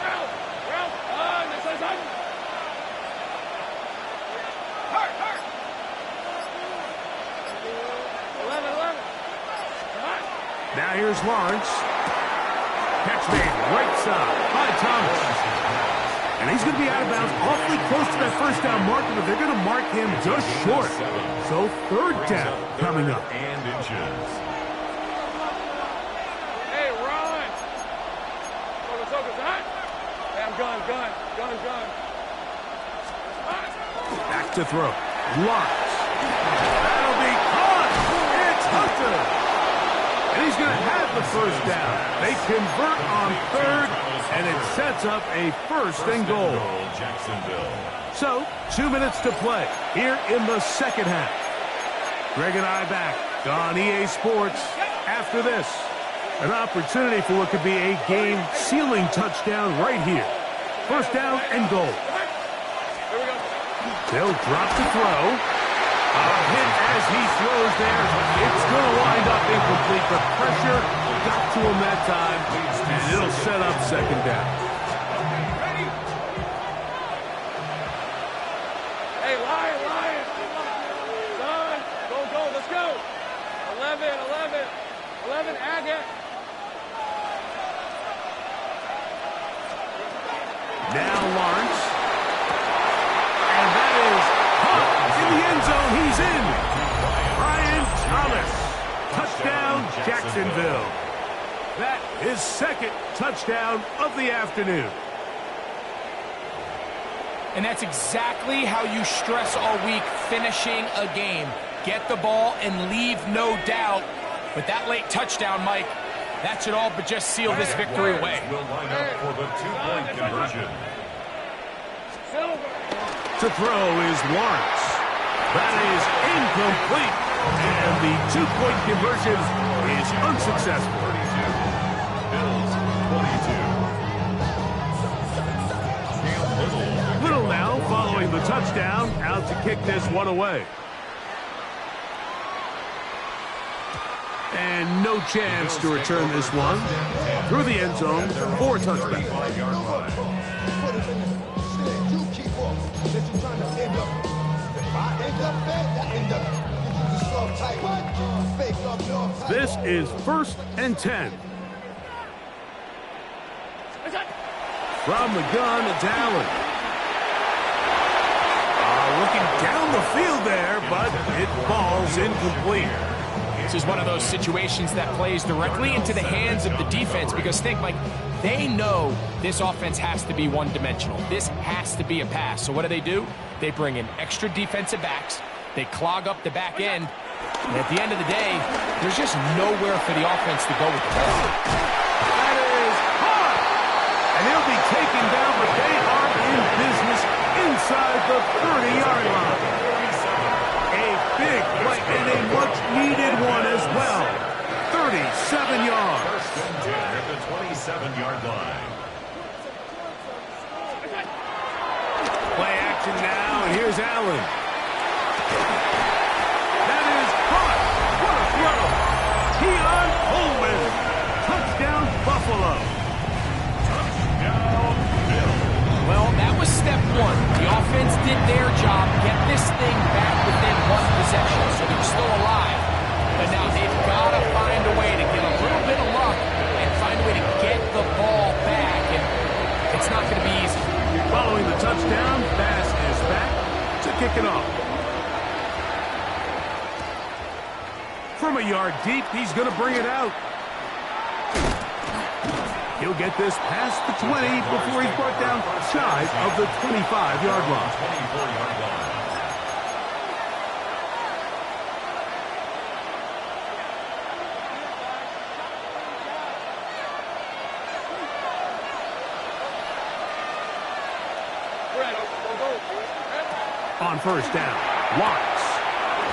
D: This is on. Hurt. 11.
F: Now here's Lawrence. Catch made right side by Thomas. And he's going to be out of bounds awfully close to that 1st down marker, but they're going to mark him just short. So 3rd down coming up.
C: And inches.
D: Hey, Ron. Focus. Hey, I'm gun.
F: Back to throw. Lawrence. That'll be caught. It's Hunter. And he's going to have the 1st down. They convert on 3rd, and it sets up a 1st and goal.
C: Jacksonville.
F: So, 2 minutes to play here in the 2nd half. Greg and I back on EA Sports after this. An opportunity for what could be a game-sealing touchdown right here. 1st down and goal. They'll drop the throw. A hit as he throws there. It's going to wind up incomplete. The pressure got to him that time, and it'll set up 2nd down.
D: Hey, Lion. Son, go. Let's go. 11, add it.
F: Now Lawrence. And that is caught in the end zone. He's in. Brian Thomas. Touchdown, Jacksonville. That is 2nd touchdown of the afternoon.
G: And that's exactly how you stress all week finishing a game. Get the ball and leave no doubt. But that late touchdown, Mike, that should all but just seal this victory away.
C: Will line up for the 2-point conversion.
F: To throw is Lawrence. That is incomplete. And the 2-point conversion is unsuccessful.
C: 32. Bills 22.
F: Little now following the touchdown, out to kick this one away. And no chance to return this one. Through the end zone, 4 touchdowns. This is 1st and 10. From the gun, it's Allen. Looking down the field there, It falls incomplete.
G: This is one of those situations that plays directly into the hands of the defense because think, like, they know this offense has to be one-dimensional. This has to be a pass. So what do? They bring in extra defensive backs. They clog up the back end. And at the end of the day, there's just nowhere for the offense to go with the ball.
F: That is hot! And he'll be taken down, but they are in business inside the 30-yard line. A big play and a much-needed one as well. 37 yards.
C: First and 10 at the 27-yard line.
F: Play action now, and here's Allen. That is caught. What a throw. Keon Coleman. Touchdown, Buffalo.
C: Touchdown, Bills.
G: Well, that was step one. The offense did their job, get this thing back within one possession, so they're still alive. But now they've got to find a way to get a little bit of luck and find a way to get the ball back, and it's not going to be easy.
F: Following the touchdown, Bass is back to kick it off. From a yard deep, he's going to bring it out. He'll get this past the 20 before he's brought down shy of the 25-yard line.
C: 24-yard line.
F: On first down, Watts.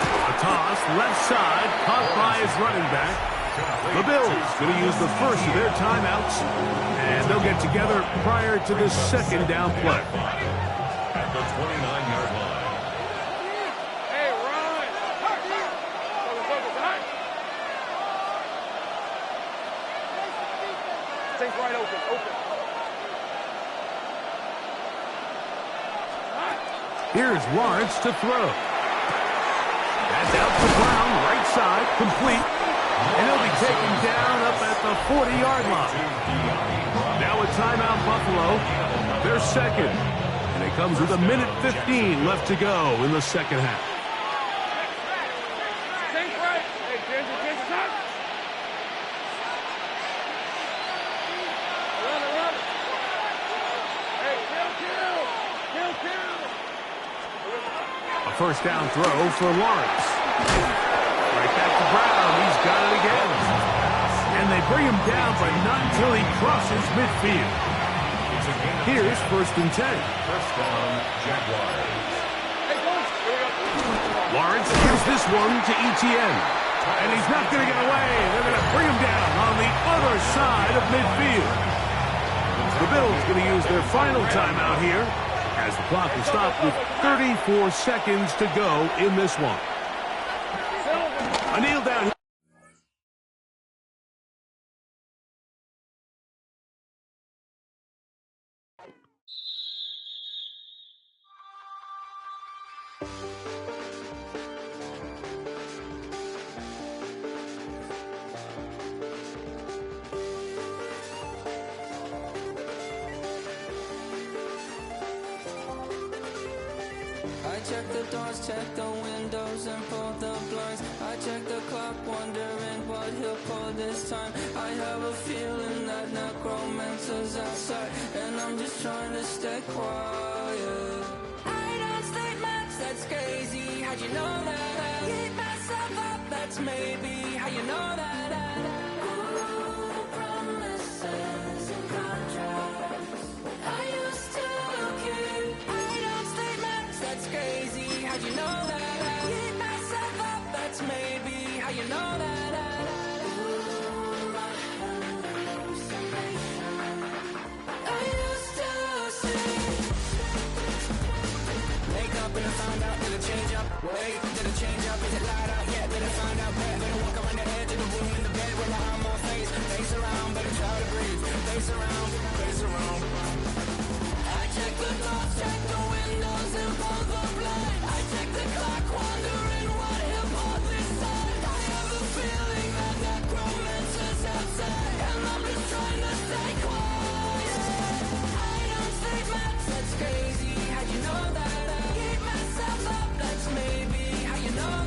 F: A toss, left side, caught by his running back. The Bills going to use the first of their timeouts, and they'll get together prior to the second down play.
C: At the 29-yard line.
D: Hey, run! Things right open.
F: Here's Lawrence to throw. That's out to Brown, right side, complete. And he'll be taken down up at the 40-yard line. Now a timeout, Buffalo. They're second. And it comes with 1:15 left to go in the second half.
D: Things right. Hey, Ginger, time. Run. Hey, kill.
F: A first down throw for Lawrence. Right back to Brown. He's got it again. And they bring him down, but not until he crosses midfield. Here's first and 10.
C: First down, Jaguars.
F: Lawrence gives this one to ETN. And he's not going to get away. They're going to bring him down on the other side of midfield. The Bills going to use their final timeout here, as the clock will stop with 34 seconds to go in this one. A kneel down.
J: I check the doors, check the windows, and pull the blinds. I check the clock, wondering what he'll pull this time. I have a feeling that necromancer's outside, and I'm just trying to stay quiet. I don't state much, that's crazy. How'd you know that? Keep myself up, that's maybe how you know that. Ooh, promises and contracts. I used to keep. I don't state much, that's crazy. How'd you know that? Keep myself up, that's maybe how you know that. Ooh, my hallucination. I used to see. Wake up and I found out, did it change up? Wait, did it change up? Is it light out? Yeah, did it find out? Better walk around the edge of the room in the bed with my arm on face. Face around, better try to breathe. Face around, face around. I check the doors, check the windows, and pull the blind. I check the clock, wondering what he'll pull this time. I have a feeling that necromancer's outside, and I'm just trying to stay quiet. I don't say much, that's crazy. How'd you know that? I keep myself up, that's maybe how you know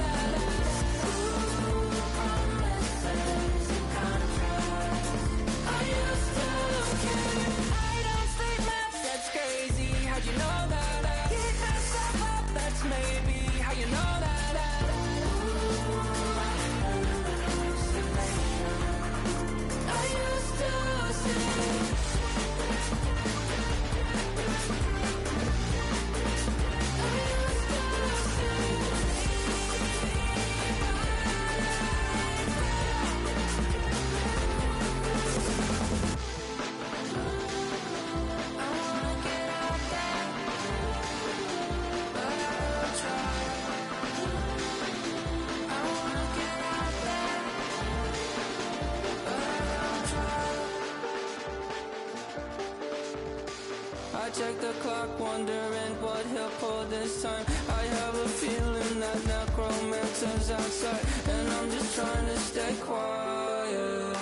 J: check the clock, wondering what he'll pull this time. I have a feeling that necromancer's outside, and I'm just trying to stay quiet.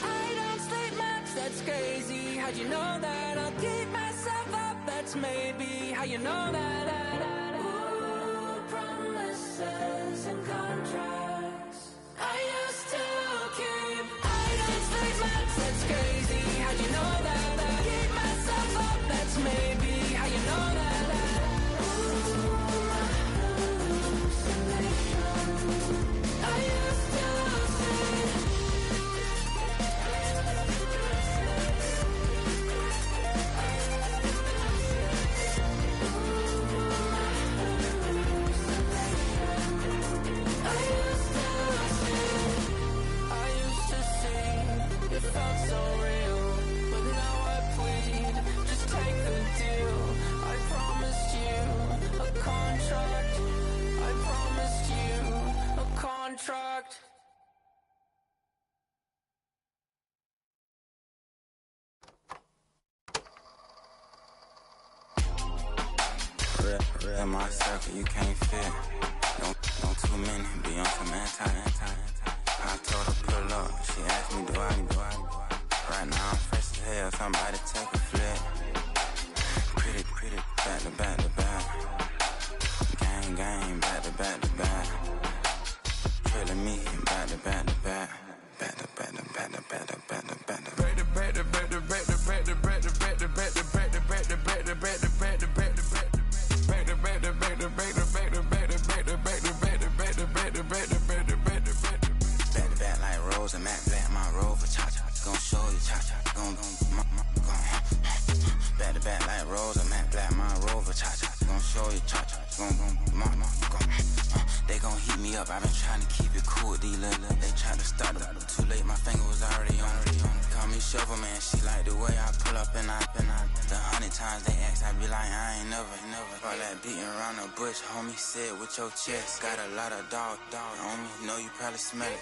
J: I don't sleep much, that's crazy. How'd you know that? I'll keep myself up, that's maybe how you know that. Ooh, promises and contracts I used to keep. I don't sleep much, that's crazy. How'd you know that? I keep myself up, that's maybe how you know that. Ooh, my hallucination I used to see. It felt so real, but now I plead, just take the deal. I promised you a contract. I promised you a contract.
K: In my circle, you can't fit. Don't too many be on some anti. I told her pull up, she asked me do I. Right now I'm fresh as hell, somebody take a flip. Pretty, back to back. Gang, back to back. Trilling me, back to back. And Matt Black, my rover, cha-cha, gon' show you, cha-cha, gon' back to back like Rose and Matt Black, my rover, cha-cha, gon' show you, cha-cha, gon' they gon' heat me up, I've been trying to keep it cool with these little, they tried to start up, too late, my finger was already on, call me Shovel Man, she like the way I pull up and I, the 100 times they ask, I be like, I ain't never, all that beating around the bush, homie, say it with your chest, got a lot of dog on me, know you probably smell it,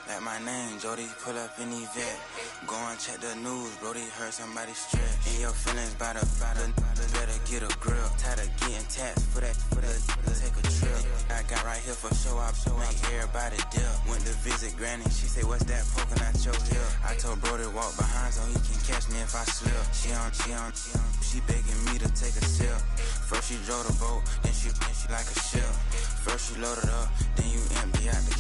K: like my name, Jody, pull up in the vet, go and check the news, Brody heard somebody stress, in your feelings by the, better get a grill, tired of getting taxed for that, take a trip, I got right here for show up, make everybody dip, went to visit Granny, she say, what's that poking at your heel, I told Brody walk behind so he can catch me if I slip, she begging me to take a sip, first she drove the boat, then she like a ship, first she loaded up, then you empty out the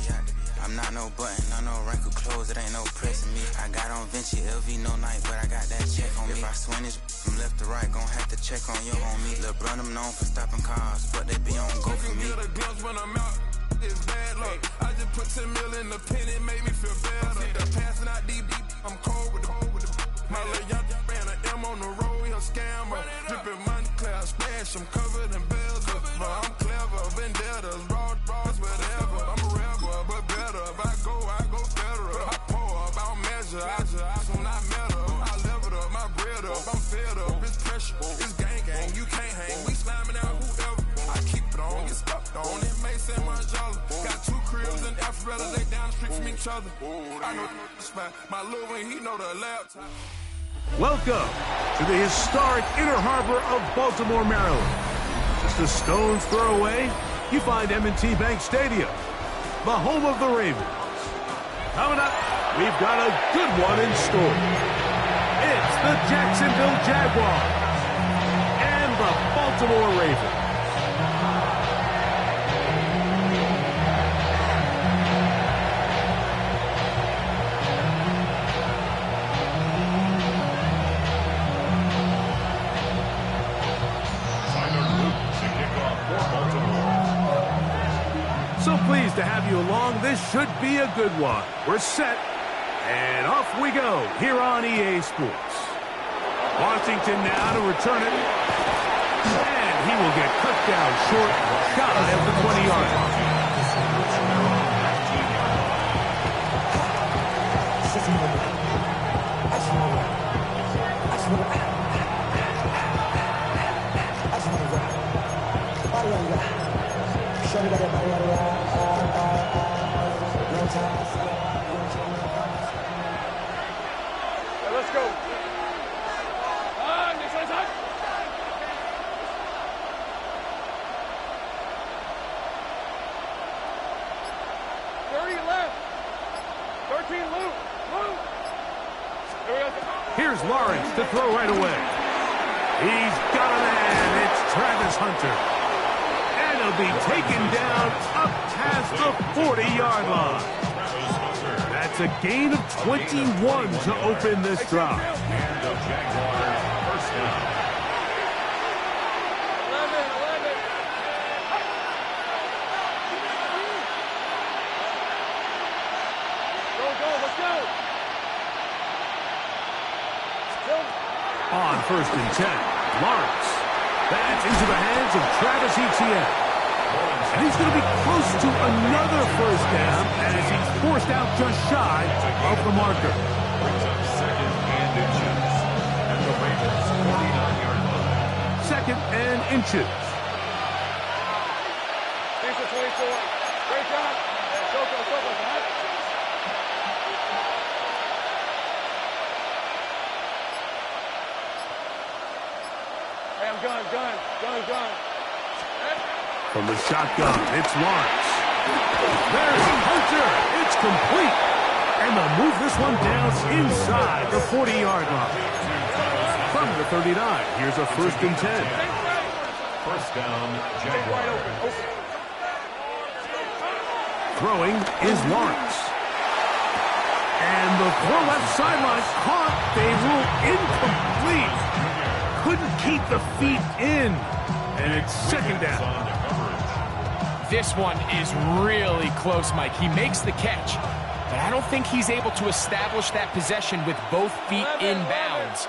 K: I'm not no button, no wrinkled clothes, it ain't no pressing me. I got on Vinci, LV, no night, but I got that check on me. If I swing this from left to right, gon' have to check on your homie. Lil' Brun, I'm known for stopping cars, but they be on go for me.
E: I can get a glimpse when I'm out, it's bad luck. I just put 10 mil in the pen, it made me feel better. The passing out deep, I'm cold with the my little young ran an M on the road, he a scammer. Drippin' money, clear, splash, I'm covered in bells. But I'm clever, vendettas, raw, whatever. I'm a rebel, but better. If I go federal. I pour up, I don't measure. I soon I met her. I leveled up, my bread up. I'm fed up, it's pressure. It's gang, you can't hang. We slamming out whoever. I keep it on, get stuck on. It may say Margiela. Got 2 cribs in Alpharetta, they down the street from each other. I know the spot. My little one, he know the laptop.
F: Welcome to the historic Inner Harbor of Baltimore, Maryland. Just a stone's throw away, you find M&T Bank Stadium, the home of the Ravens. Coming up, we've got a good one in store. It's the Jacksonville Jaguars and the Baltimore Ravens. So pleased to have you along. This should be a good one. We're set, and off we go here on EA Sports. Washington now to return it, and he will get cut down short, shy of the 20-yard line.
D: Let's go. Next one, time. 30 left. 13 loop. Loop. Here we go.
F: Here's Lawrence to throw right away. He's got a man. It's Travis Hunter. And he'll be taken down up past the 40-yard line. That's a gain of 21 to open this drive.
C: And the Jaguars first down.
D: 11. Go, let's go.
F: On 1st and 10, Lawrence. That's into the hands of Travis Etienne. And he's going to be close to another first down as he's forced out just shy of the marker.
C: Brings up 2nd and inches. At the Ravens' 49-yard line.
F: 2nd and inches.
D: Thanks for 24. Great job. Go, huh? Hey, I'm gun.
F: From the shotgun, it's Lawrence. There's Hunter. It's complete. And they'll move this one down inside the 40-yard line. From the 39, here's a 1st and 10.
C: First down, Jaguars.
F: Throwing is Lawrence. And the throw left sideline caught. They rule incomplete. Couldn't keep the feet in. And it's 2nd down.
G: This one is really close, Mike. He makes the catch, but I don't think he's able to establish that possession with both feet in bounds.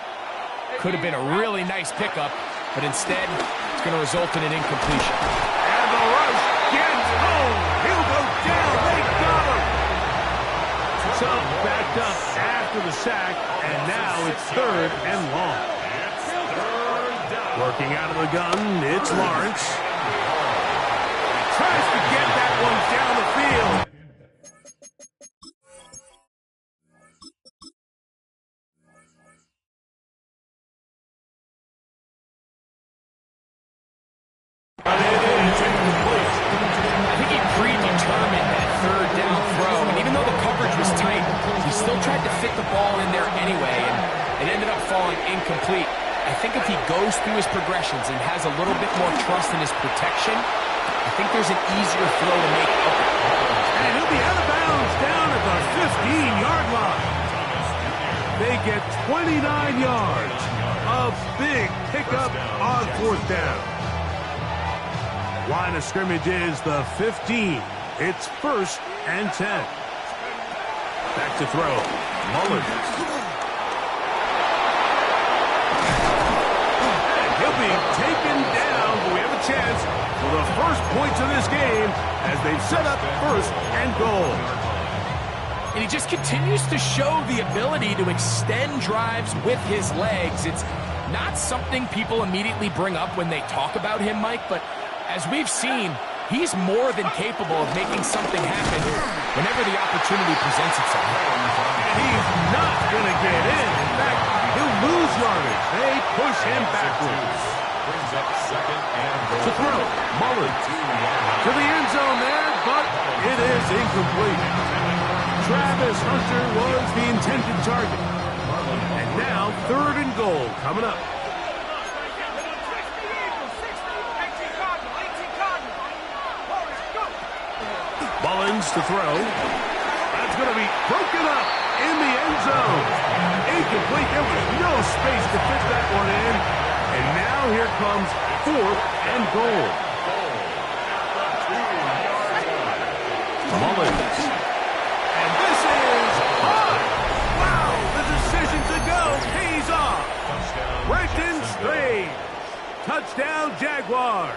G: Could have been a really nice pickup, but instead, it's going to result in an incompletion.
F: And the rush gets home. He'll go down. They got him. So backed up after the sack, and now it's 3rd and long. Working out of the gun, it's Lawrence. Tries to get that one down the field.
G: I think he predetermined that 3rd down throw, and even though the coverage was tight, he still tried to fit the ball in there anyway, and it ended up falling incomplete. I think if he goes through his progressions and has a little bit more trust in his protection, I think there's an easier throw to make.
F: And he'll be out of bounds down at the 15-yard line. They get 29 yards. A big pickup on 4th down. Line of scrimmage is the 15. It's 1st and 10. Back to throw. Mullins. He'll be taken down, but we have a chance for the first points of this game as they've set up 1st and goal.
G: And he just continues to show the ability to extend drives with his legs. It's not something people immediately bring up when they talk about him, Mike, but as we've seen, he's more than capable of making something happen whenever the opportunity presents itself.
F: And he's not going to get in. In fact, he'll lose yardage. They push him backwards.
C: Brings up 2nd and goal.
F: To throw, Mullins. To the end zone there, but it is incomplete. Travis Hunter was the intended target. And now 3rd and goal coming up. Mullins to throw. That's going to be broken up in the end zone. Incomplete. There was no space to fit that one in. And now here comes 4th and goal. Mullins. And this is hot. Wow, the decision to go pays off. Brenton Strange. Touchdown, Jaguars.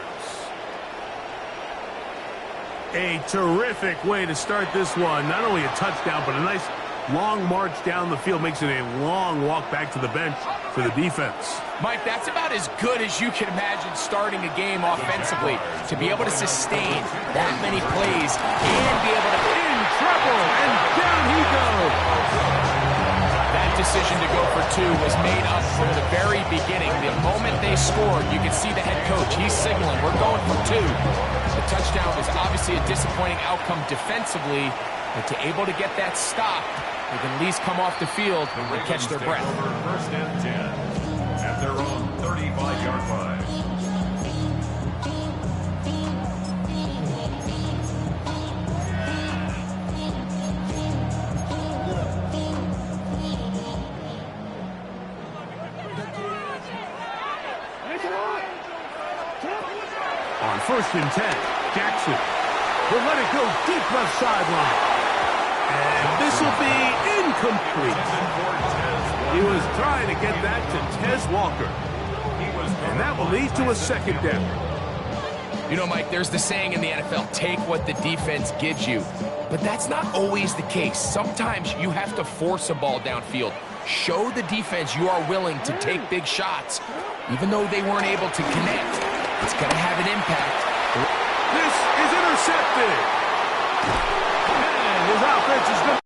F: A terrific way to start this one. Not only a touchdown, but a nice long march down the field. Makes it a long walk back to the bench for the defense.
G: Mike, that's about as good as you can imagine starting a game offensively. To be able to sustain that many plays and be able to...
F: In treble, and down he goes.
G: That decision to go for two was made up from the very beginning. The moment they scored, you could see the head coach. He's signaling, we're going for two. The touchdown was obviously a disappointing outcome defensively, but to able to get that stop, they can at least come off the field and catch their breath.
C: First and 10 at their own 35-yard line.
F: On first and 10, Jackson will let it go deep left sideline. And this will be incomplete. He was trying to get that to Tez Walker. And that will lead to a second down.
G: You know, Mike, there's the saying in the NFL, take what the defense gives you. But that's not always the case. Sometimes you have to force a ball downfield. Show the defense you are willing to take big shots, even though they weren't able to connect. It's going to have an impact.
F: This is intercepted. And his offense is going to...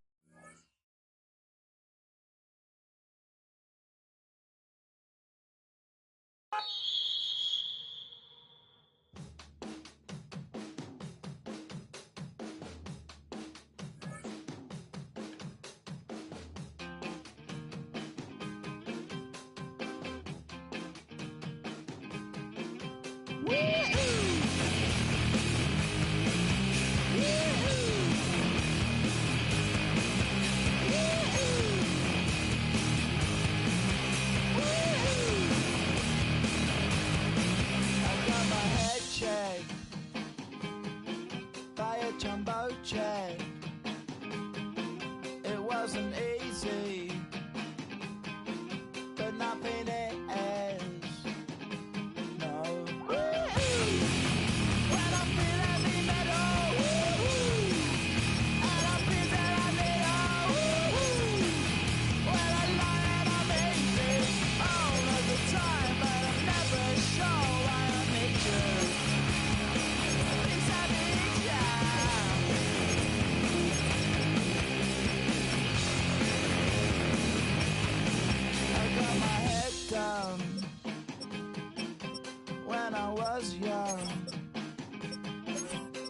J: Jumbo jet. It wasn't easy, but nothing is. No. When I feel heavy metal, and I feel that I need when I lie and I'm easy all of the time, but I'm never sure why I need you. Things I need you. When I was young,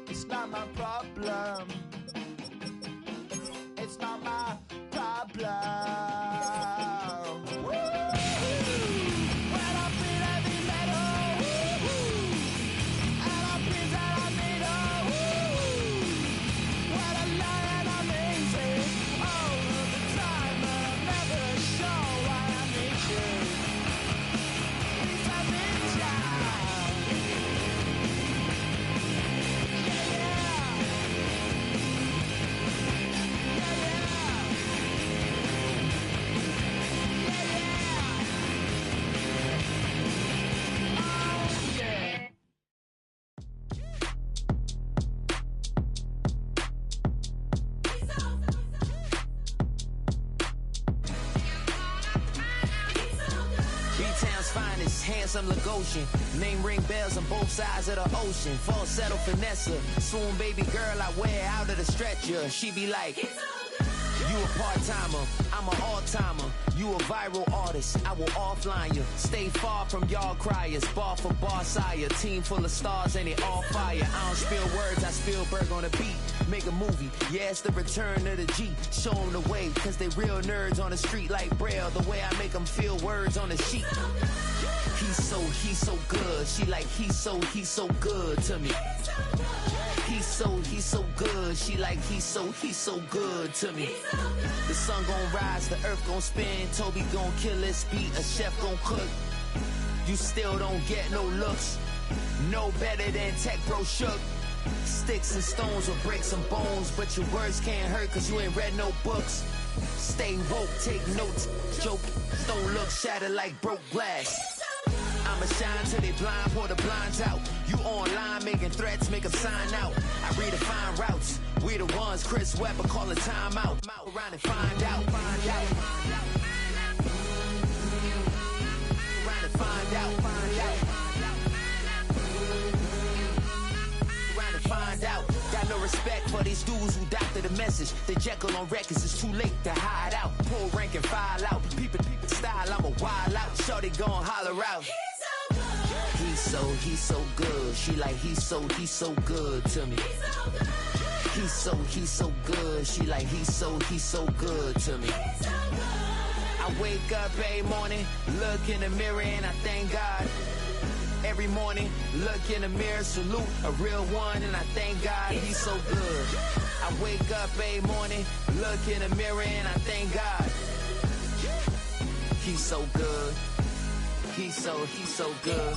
J: it's not my problem. It's not my problem. When I feel heavy metal, and I feel that I need when I lie and I'm easy all of the time, but I'm never sure why I need you. Handsome Lagosian, name ring bells on both sides of the ocean. Falsetto finesse, swoon baby girl I wear out of the stretcher. She be like, you a part-timer, I'm an all-timer. You a viral artist, I will offline you. Stay far from y'all criers, bar for bar sire. Team full of stars and it all fire. I don't spill words, I spill Berg on the beat. Make a movie, yeah, it's the return of the G. Show them the way, cause they real nerds on the street like Braille. The way I make them feel words on the sheet. He's so good. She like, he's so good to me. He's so good. She like, he's so good to me. The sun gon' rise, the earth gon' spin. Toby gon' kill this beat, a chef gon' cook. You still don't get no looks. No better than Tech Bro Shook. Sticks and stones will break some bones, but your words can't hurt cause you ain't read no books. Stay woke, take notes, joke, don't look shattered like broke glass. I'ma shine till they blind, pour the blinds out. You online making threats, make them sign out. I redefine routes, we the ones Chris Webber call a timeout. Around and find out, find out. Around and find out, find out. Around and find out. Got no
I: respect for these dudes who doctor the message. The Jekyll on records, it's too late to hide out. Pull rank and file out. Peep it style, I'm a wild out. Shorty gon' holler out. He's so good. She like he's so good to me. He's so good. She like he's so good to me. I wake up every morning, look in the mirror and I thank God. Every morning, look in the mirror, salute a real one, and I thank God he's so good. I wake up every morning, look in the mirror, and I thank God he's so good. He's so good.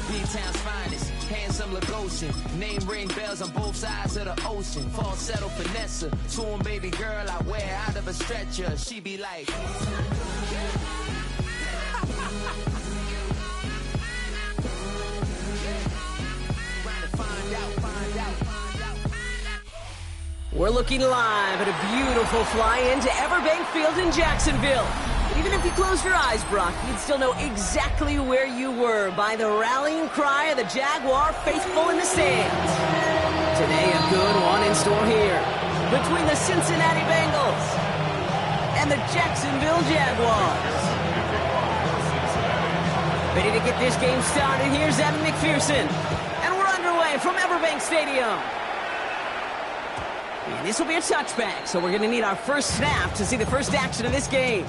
I: B-Town's finest, handsome Lagosian. Name ring bells on both sides of the ocean. Falsetto finesse, soon baby girl I wear out of a stretcher. She be like.
L: We're looking live at a beautiful fly-in to Everbank Field in Jacksonville. Even if you closed your eyes, Brock, you'd still know exactly where you were by the rallying cry of the Jaguar faithful in the stands. Today, a good one in store here between the Cincinnati Bengals and the Jacksonville Jaguars. Ready to get this game started, here's Evan McPherson. And we're underway from Everbank Stadium. And this will be a touchback, so we're going to need our first snap to see the first action of this game.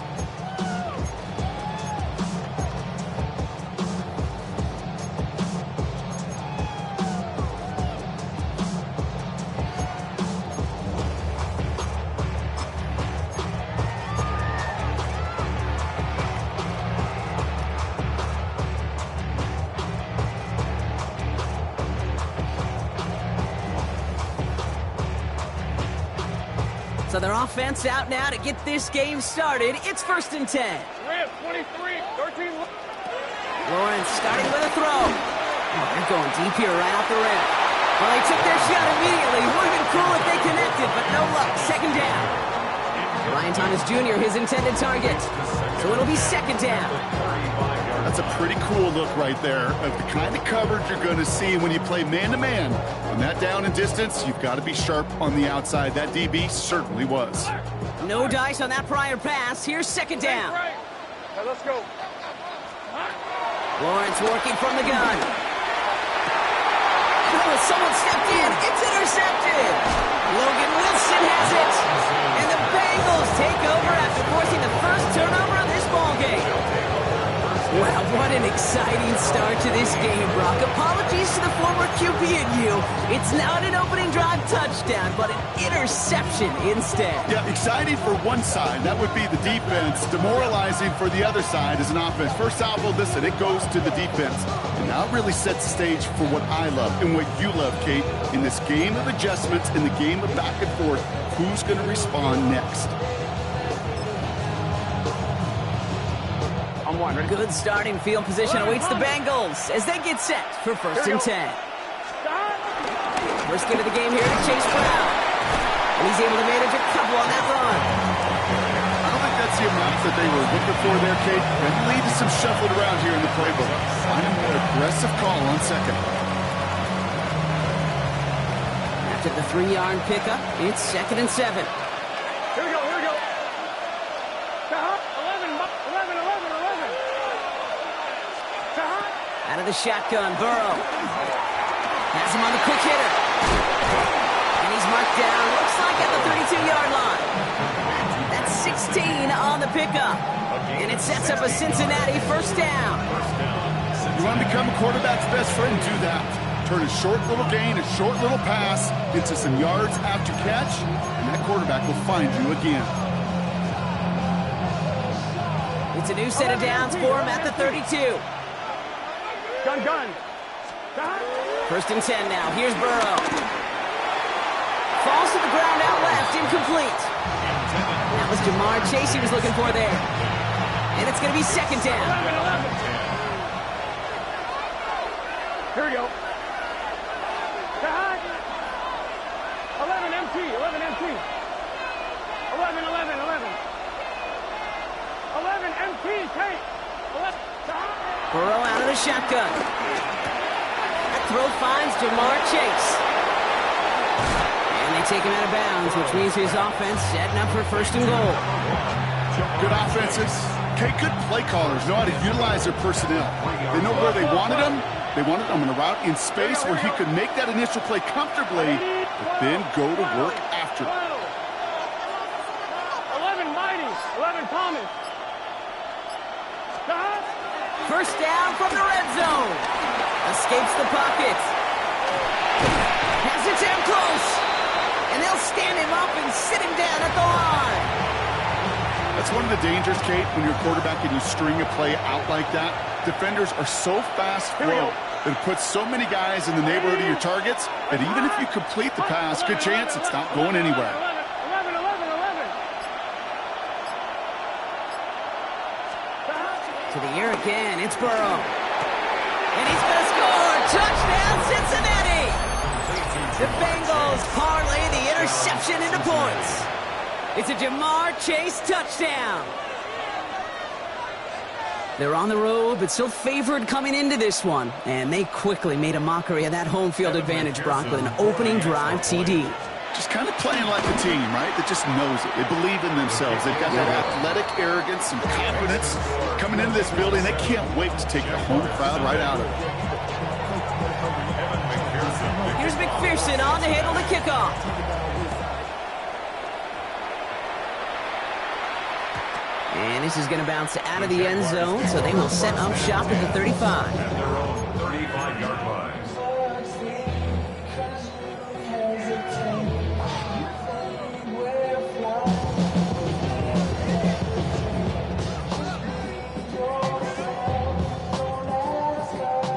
L: So their offense out now to get this game started. It's 1st and 10.
D: Rip, 23, 13.
L: Lawrence starting with a throw. Oh, they're going deep here right off the rim. Well, they took their shot immediately. Would have been cool if they connected, but no luck. 2nd down. Ryan Thomas Jr., his intended target. So it'll be 2nd down.
M: That's a pretty cool look right there of the kind of coverage you're going to see when you play man-to-man. On that down and distance, you've got to be sharp on the outside. That DB certainly was.
L: No dice on that prior pass. Here's 2nd down.
D: Right, let's go.
L: Lawrence working from the gun. Oh, someone stepped in. It's intercepted. Logan Wilson has it. And the Bengals take over after forcing the first turnover of this ballgame. Wow, what an exciting start to this game, Brock. Apologies to the former QB and you. It's not an opening drive touchdown, but an interception instead.
M: Yeah, exciting for one side. That would be the defense. Demoralizing for the other side as an offense. First salvo, listen, it goes to the defense. And that really sets the stage for what I love and what you love, Kate. In this game of adjustments, in the game of back and forth, who's going to respond next?
L: Good starting field position awaits the Bengals as they get set for 1st and 10. First give of the game here to Chase Brown. And he's able to manage a couple on that run.
M: I don't think that's the amount that they were looking for there, Kate. And lead to some shuffled around here in the playbook. Find a more aggressive call on 2nd.
L: After the 3-yard pickup, it's 2nd and 7.
D: Here we go. 11.
L: Out of the shotgun, Burrow. Has him on the quick hitter. And he's marked down, looks like at the 32-yard line. That's 16 on the pickup. And it sets up a Cincinnati 1st down.
M: You want to become a quarterback's best friend? Do that. Turn a short little gain, a short little pass into some yards after catch, and that quarterback will find you again.
L: It's a new set of downs for him at the 32.
D: Gun.
L: 1st and 10 now. Here's Burrow. Falls to the ground out left, incomplete. That was Jamar Chase he was looking for there. And it's going to be 2nd down.
D: 11. Here we go. 11 MT. 11 MT, Kate.
L: Burrow out of the shotgun. That throw finds Jamar Chase. And they might take him out of bounds, which means his offense setting up for first and goal.
M: Good offenses. Okay, good play callers know how to utilize their personnel. They know where they wanted him. They wanted him in a route in space where he could make that initial play comfortably, but then go to work after.
D: 11 mighties, 11 Palmers.
L: First down from the red zone. Escapes the pocket. Has it down close. And they'll stand him up and sit him down at the line.
M: That's one of the dangers, Kate, when you're a quarterback and you string a play out like that. Defenders are so fast flow that it puts so many guys in the neighborhood of your targets that even if you complete the pass, good chance it's not going anywhere.
D: 11.
L: To the air again, it's Burrow. And he's going to score! Touchdown, Cincinnati! The Bengals parlay the interception into points. It's a Jamar Chase touchdown. They're on the road, but still favored coming into this one. And they quickly made a mockery of that home field advantage, Brock, with an opening drive TD.
M: Just kind of playing like a team, right? That just knows it. They believe in themselves. They've got that athletic arrogance and confidence coming into this building. They can't wait to take the home crowd right out of it.
L: Here's McPherson on to handle the kickoff. And this is going to bounce out of the end zone, so they will set up shop at the 35.
C: At their own 35-yard line.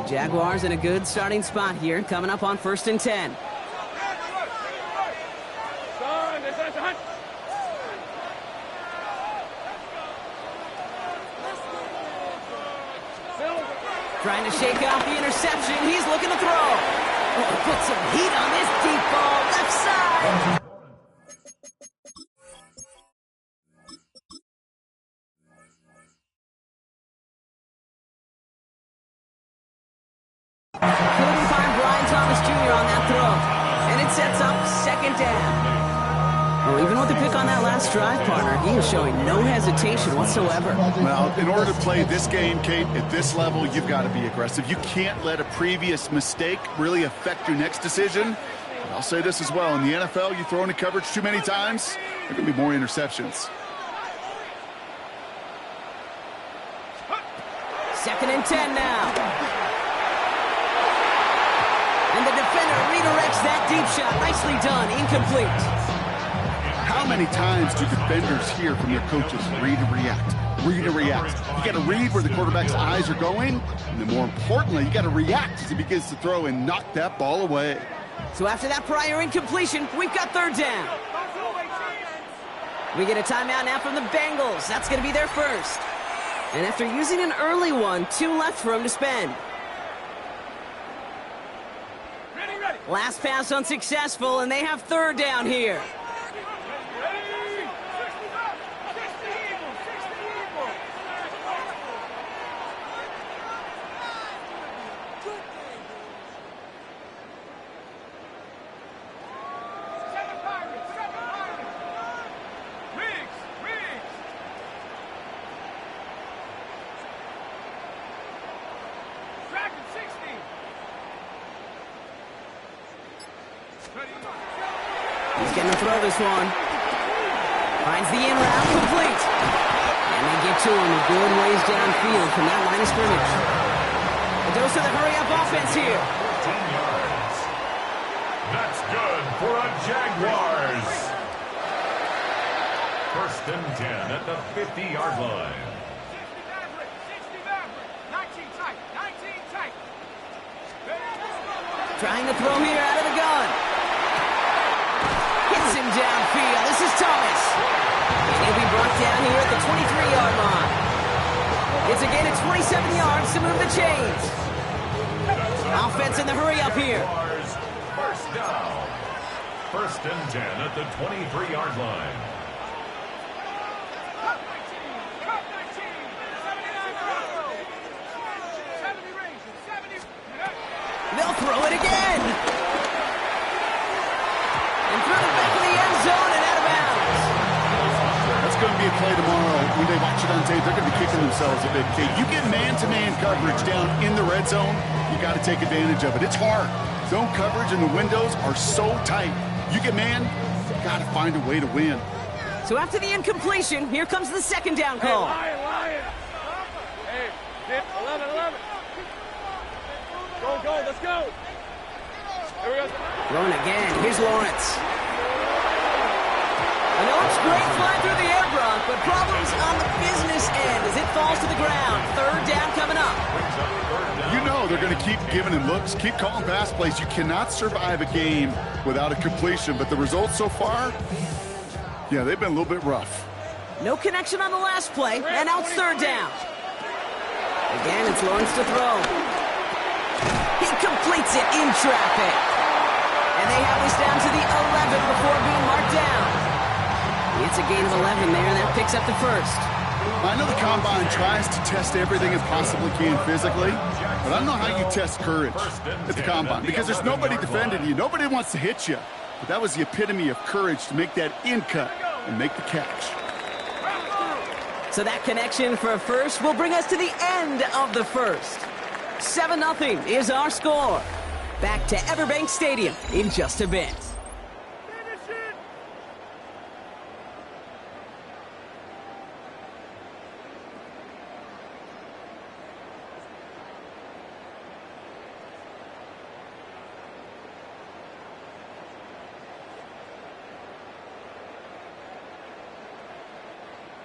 L: Jaguars in a good starting spot here, coming up on 1st and 10. Trying to shake off the interception. He's looking to throw. Oh, put some heat on this deep ball. Left side. Couldn't find Brian Thomas Jr. on that throw. And it sets up 2nd down. Well, even with the pick on that last drive, partner, he is showing no hesitation whatsoever.
M: Well, in order to play this game, Kate, at this level, you've got to be aggressive. You can't let a previous mistake really affect your next decision. And I'll say this as well. In the NFL, you throw into coverage too many times, there are going to be more interceptions.
L: 2nd and 10 now. And the defender redirects that deep shot. Nicely done. Incomplete.
M: How many times do defenders hear from their coaches, read and react, read and react? You got to read where the quarterback's eyes are going, and then more importantly, you got to react as he begins to throw and knock that ball away.
L: So after that prior incompletion, we've got 3rd down. We get a timeout now from the Bengals. That's going to be their first. And after using an early one, 2 left for him to spend. Last pass unsuccessful, and they have 3rd down here. He's getting to throw this one. Finds the in route complete. And they get to him a good ways downfield from that line of scrimmage. A dose of the hurry-up offense here.
C: 10 yards. That's good for a Jaguars. 1st and 10 at the 50-yard line.
D: 19 tight.
L: Trying to throw here out of the gun. Hits him downfield. This is Thomas. And he'll be brought down here at the 23-yard line. It's a gain of 27 yards to move the chains. Offense in the hurry up here.
C: First down. 1st and 10 at the 23-yard line.
L: They'll throw it again. And through the
M: replay tomorrow, when they watch it on tape, they're going to be kicking themselves a bit, Kate. You get man-to-man coverage down in the red zone, you got to take advantage of it. It's hard. Zone coverage and the windows are so tight. You get man, you got to find a way to win.
L: So after the incompletion, here comes the second down call.
D: Hey, Lion. Hey, 11. Go, let's go. Here we go.
L: Throwing again. Here's Lawrence. I know it's great flying through the air, Brock, but problems on the business end as it falls to the ground. Third down coming up.
M: You know they're going to keep giving him looks, keep calling pass plays. You cannot survive a game without a completion, but the results so far, yeah, they've been a little bit rough.
L: No connection on the last play, and now it's third down. Again, it's Lawrence to throw. He completes it in traffic. And they have this down to the 11 before being marked down. It's a gain of 11 there, and that picks up the first.
M: I know the Combine tries to test everything it possibly can physically, but I don't know how you test courage at the Combine because there's nobody defending you. Nobody wants to hit you. But that was the epitome of courage to make that in cut and make the catch.
L: So that connection for a first will bring us to the end of the first. 7-0 is our score. Back to Everbank Stadium in just a bit.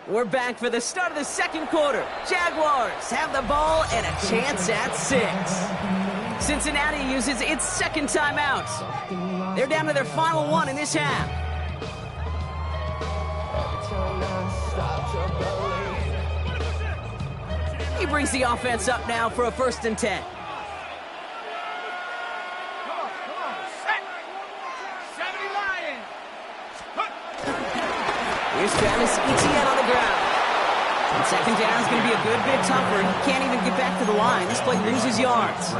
L: We're back for the start of the second quarter. Jaguars have the ball and a chance at 6. Cincinnati uses its second timeout. They're down to their final one in this half. He brings the offense up now for a 1st and 10. Here's Travis Etienne on the ground. And second down is going to be a good bit tougher. He can't even get back to the line. This play loses yards.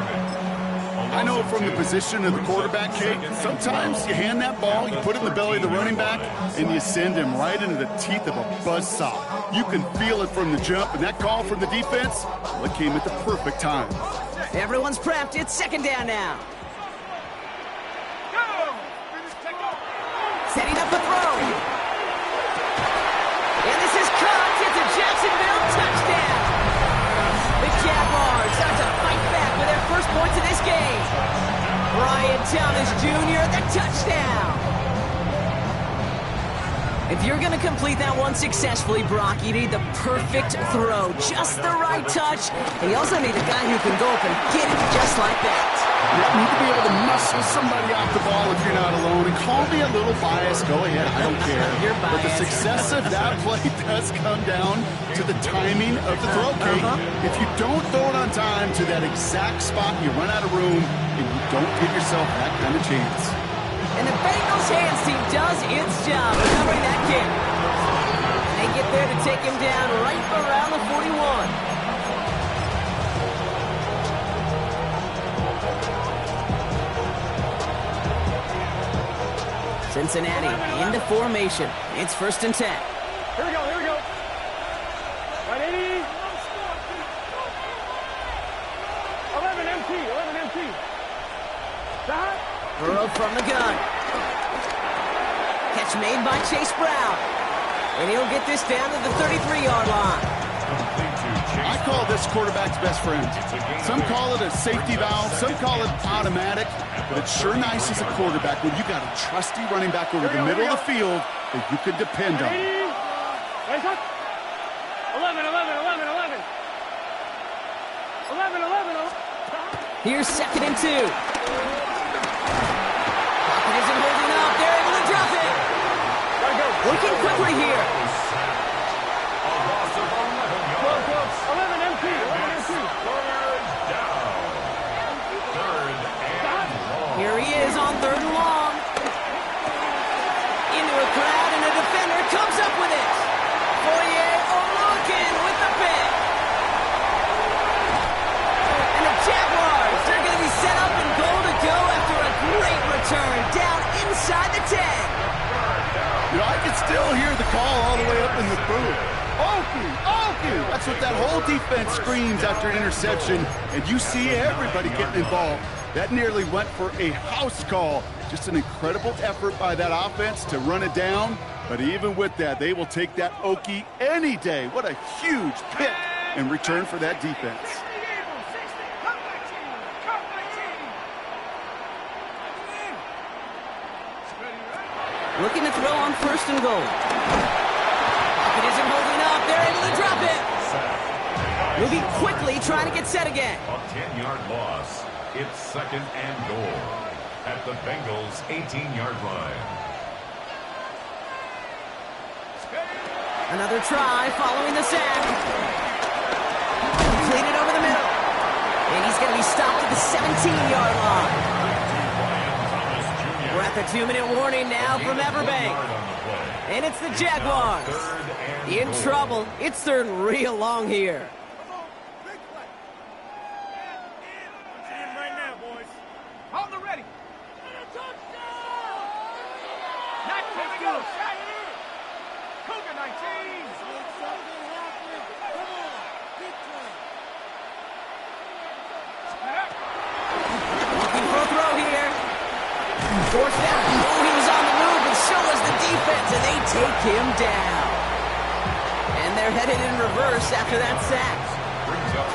M: I know from the position of the quarterback, Kate, sometimes you hand that ball, you put it in the belly of the running back, and you send him right into the teeth of a buzzsaw. You can feel it from the jump, and that call from the defense, well, it came at the perfect time.
L: Everyone's prepped. It's second down now. Setting up a throw. And this is caught. It's a Jacksonville touchdown. The Jaguars start to fight back with their first points of this game. Brian Thomas Jr., the touchdown. If you're going to complete that one successfully, Brock, you need the perfect throw, just the right touch. And you also need a guy who can go up and get it just like that.
M: You need to be able to muscle somebody off the ball if you're not alone. And call me a little biased. Go ahead. I don't care.
L: You're biased.
M: But the success of that play does come down to the timing of the throw, Kate. If you don't throw it on time to that exact spot, you run out of room, and you don't give yourself that kind of chance.
L: And the Bengals hands team does its job of covering that kick. They get there to take him down right around the 41. Cincinnati into formation. It's 1st and 10.
D: Here we go. 180. 11 MT. Stop.
L: Burrow from the gun. Catch made by Chase Brown. And he'll get this down to the 33-yard line.
M: I call this quarterback's best friend. Some call it a safety valve. Some call it automatic. But it's sure nice as a quarterback when you got a trusty running back over the middle of the field that you can depend on.
D: 11.
L: Here's 2nd and 2. Pocket isn't holding up. They're able to drop it. Working quickly here.
D: 11 MT.
L: Here he is on 3rd and long. Into a crowd, and a defender comes up with it. Foye Oluokun with the pick. And the Jaguars are going to be set up and goal to go after a great return down inside the 10.
M: You know, I can still hear the call all the way up in the boo. Okie! That's what that whole defense screams after an interception, and you see everybody getting involved. That nearly went for a house call. Just an incredible effort by that offense to run it down, but even with that, they will take that Okie any day. What a huge pick in return for that defense.
L: Looking to throw on 1st and goal. It isn't holding up. They're able to drop it. Moving quickly, trying to get set again.
C: A 10-yard loss. It's 2nd and goal at the Bengals' 18-yard line.
L: Another try following the sack. Completed over the middle. And he's going to be stopped at the 17-yard line. We're at the 2-minute warning now from Everbank. And it's the Jaguars. In trouble. It's 3rd and real long here.
D: Right now, boys. Hold the ready. Not here we go. Cougar 19.
L: Looking for a throw here. 4th down. Oh, he was on the move, and so was the defense, and they take him down. And they're headed in reverse after that sack.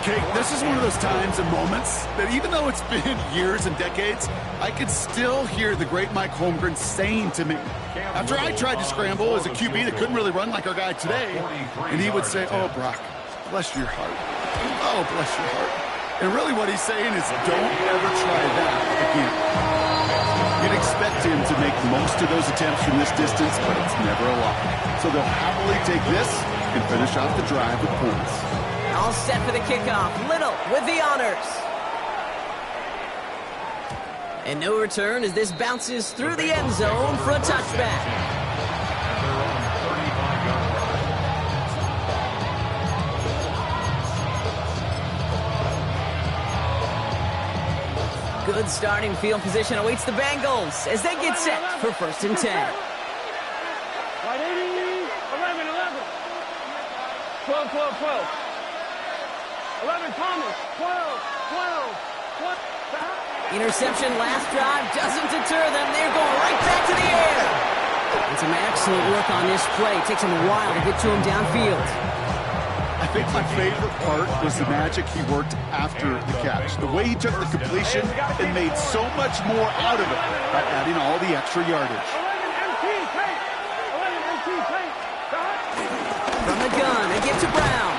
M: Kate, this is one of those times and moments that even though it's been years and decades, I can still hear the great Mike Holmgren saying to me, after I tried to scramble as a QB that couldn't really run like our guy today, and he would say, oh, Brock, bless your heart. Oh, bless your heart. And really what he's saying is don't ever try that again. You'd expect him to make most of those attempts from this distance, but it's never a lot. So they'll happily take this and finish off the drive with points.
L: All set for the kickoff. Little with the honors. And no return as this bounces through the end zone for a touchback. Good starting field position awaits the Bengals as they get set for 1st and 10.
D: Right 80, 11, 11. 12, 12, 12. 11, Thomas. 12, 12, 12.
L: Interception last drive doesn't deter them. They're going right back to the air. And some excellent work on this play. It takes them a while to get to him downfield.
M: I think my favorite part was the magic he worked after the catch. The way he took the completion and made so much more out of it by adding all the extra yardage.
L: From the gun, they get to Brown.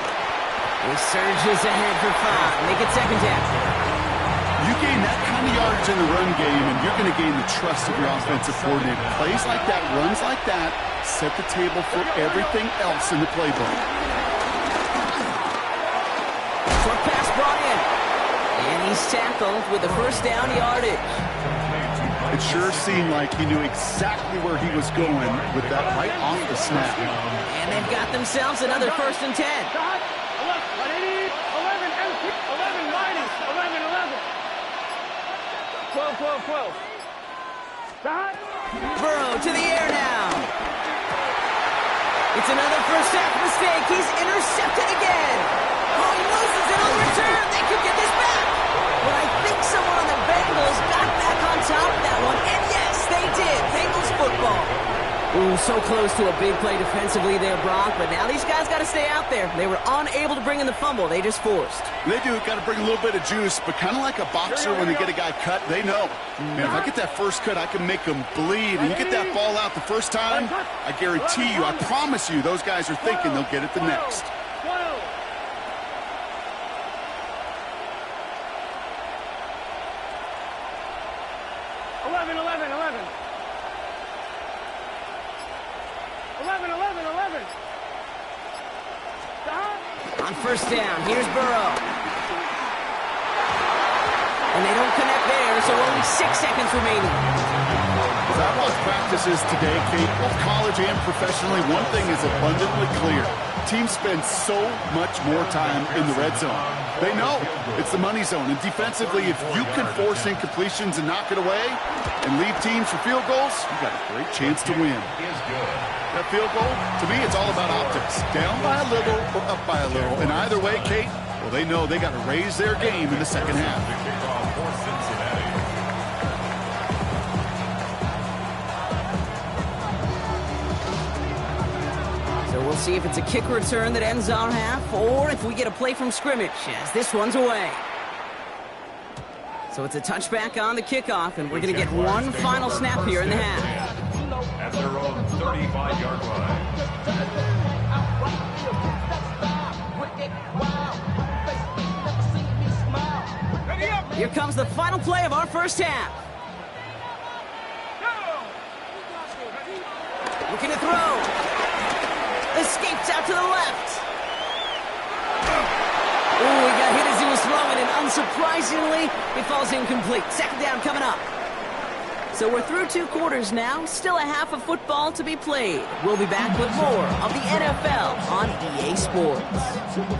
L: He surges ahead for 5. Make it 2nd down.
M: You gain that kind of yardage in the run game, and you're going to gain the trust of your offensive coordinator. Plays like that, runs like that, set the table for everything else in the playbook.
L: Short pass brought in. And he's tackled with the 1st down yardage.
M: It sure seemed like he knew exactly where he was going with that right off the snap.
L: And they've got themselves another 1st and 10.
D: 12, 12, 12.
L: Burrow to the air now. It's another 1st half mistake. He's intercepted again. Oh, he loses it on return. They could get this back. But I think someone on the Bengals got back on top of that one. And yes, they did. Bengals football. Ooh, so close to a big play defensively there, Brock. But now these guys got to stay out there. They were unable to bring in the fumble. They just forced.
M: They do. Got to bring a little bit of juice. But kind of like a boxer when they get a guy cut, they know. Man, if I get that first cut, I can make them bleed. And you get that ball out the first time, I guarantee you, I promise you, those guys are thinking they'll get it the next.
D: 11, 11, 11. 11, 11, 11.
L: On 1st down, here's Burrow. And they don't connect there, so only 6 seconds remaining.
M: As I watch practices today, Kate, both college and professionally, one thing is abundantly clear. Teams spend so much more time in the red zone. They know it's the money zone. And defensively, if you can force incompletions and knock it away, and leave teams for field goals, you got a great chance to win. That field goal, to me, it's all about optics. Down by a little or up by a little. And either way, Kate, well, they know they got to raise their game in the second half.
L: So we'll see if it's a kick return that ends our half, or if we get a play from scrimmage, as this one's away. So it's a touchback on the kickoff, and we're going to get one final snap here in the half.
C: At their own 35-yard line.
L: Here comes the final play of our first half. Looking to throw. Escapes out to the left. Ooh, he got hit as he was throwing, and unsurprisingly, he falls incomplete. Second down coming up. So we're through 2 quarters now, still a half of football to be played. We'll be back with more of the NFL on EA Sports.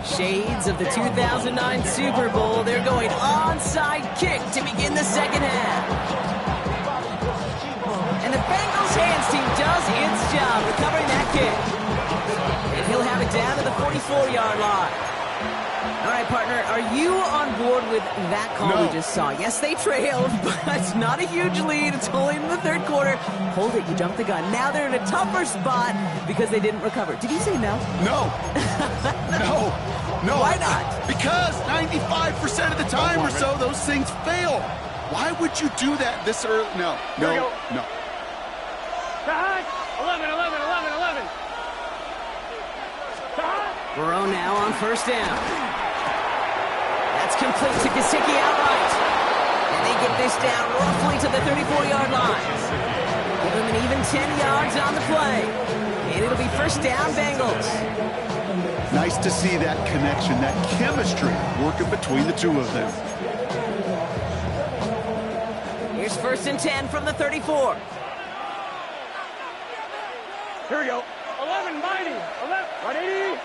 L: Shades of the 2009 Super Bowl, they're going onside kick to begin the second half. And the Bengals hands team does its job recovering that kick. And he'll have it down to the 44-yard line. All right, partner, are you on board with that call we just saw? Yes, they trailed, but not a huge lead. It's only in the third quarter. Hold it, you jumped the gun. Now they're in a tougher spot because they didn't recover. Did you say no?
M: No. No.
L: Why not?
M: Because 95% of the time or so, those things fail. Why would you do that this early? No.
D: 11.
L: Burrow now on first down. That's complete to Gesicki outright. And they get this down roughly to the 34-yard line. Give them an even 10 yards on the play. And it'll be first down, Bengals.
M: Nice to see that connection, that chemistry working between the two of them.
L: Here's first and 10 from the 34.
D: Here we go. 11, mighty. 11, 180.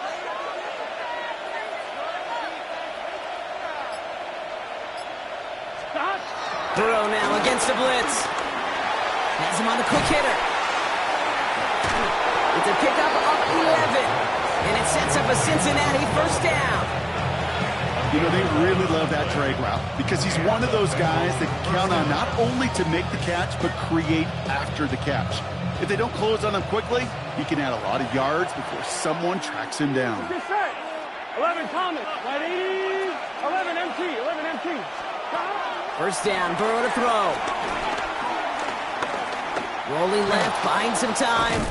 L: Burrow now against the blitz. Has him on the quick hitter. It's a pickup of 11. And it sets up a Cincinnati first down.
M: You know, they really love that drag route because he's one of those guys that can count on not only to make the catch, but create after the catch. If they don't close on him quickly, he can add a lot of yards before someone tracks him down.
D: 11 Thomas, 180. 11 MT, 11 MT.
L: First down, Burrow to throw. Rolling left, buying some time.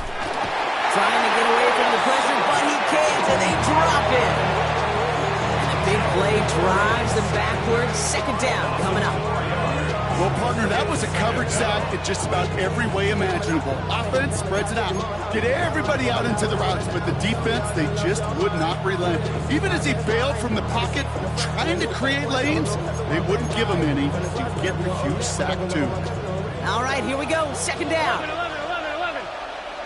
L: Trying to get away from the pressure, but he can't, and they drop it. And the big play drives them backwards. Second down coming up.
M: Well, partner, that was a coverage sack in just about every way imaginable. Offense spreads it out. Get everybody out into the routes, but the defense, they just would not relent. Even as he bailed from the pocket, trying to create lanes, they wouldn't give him any to get the huge sack, too.
L: All right, here we go. Second down.
D: 11.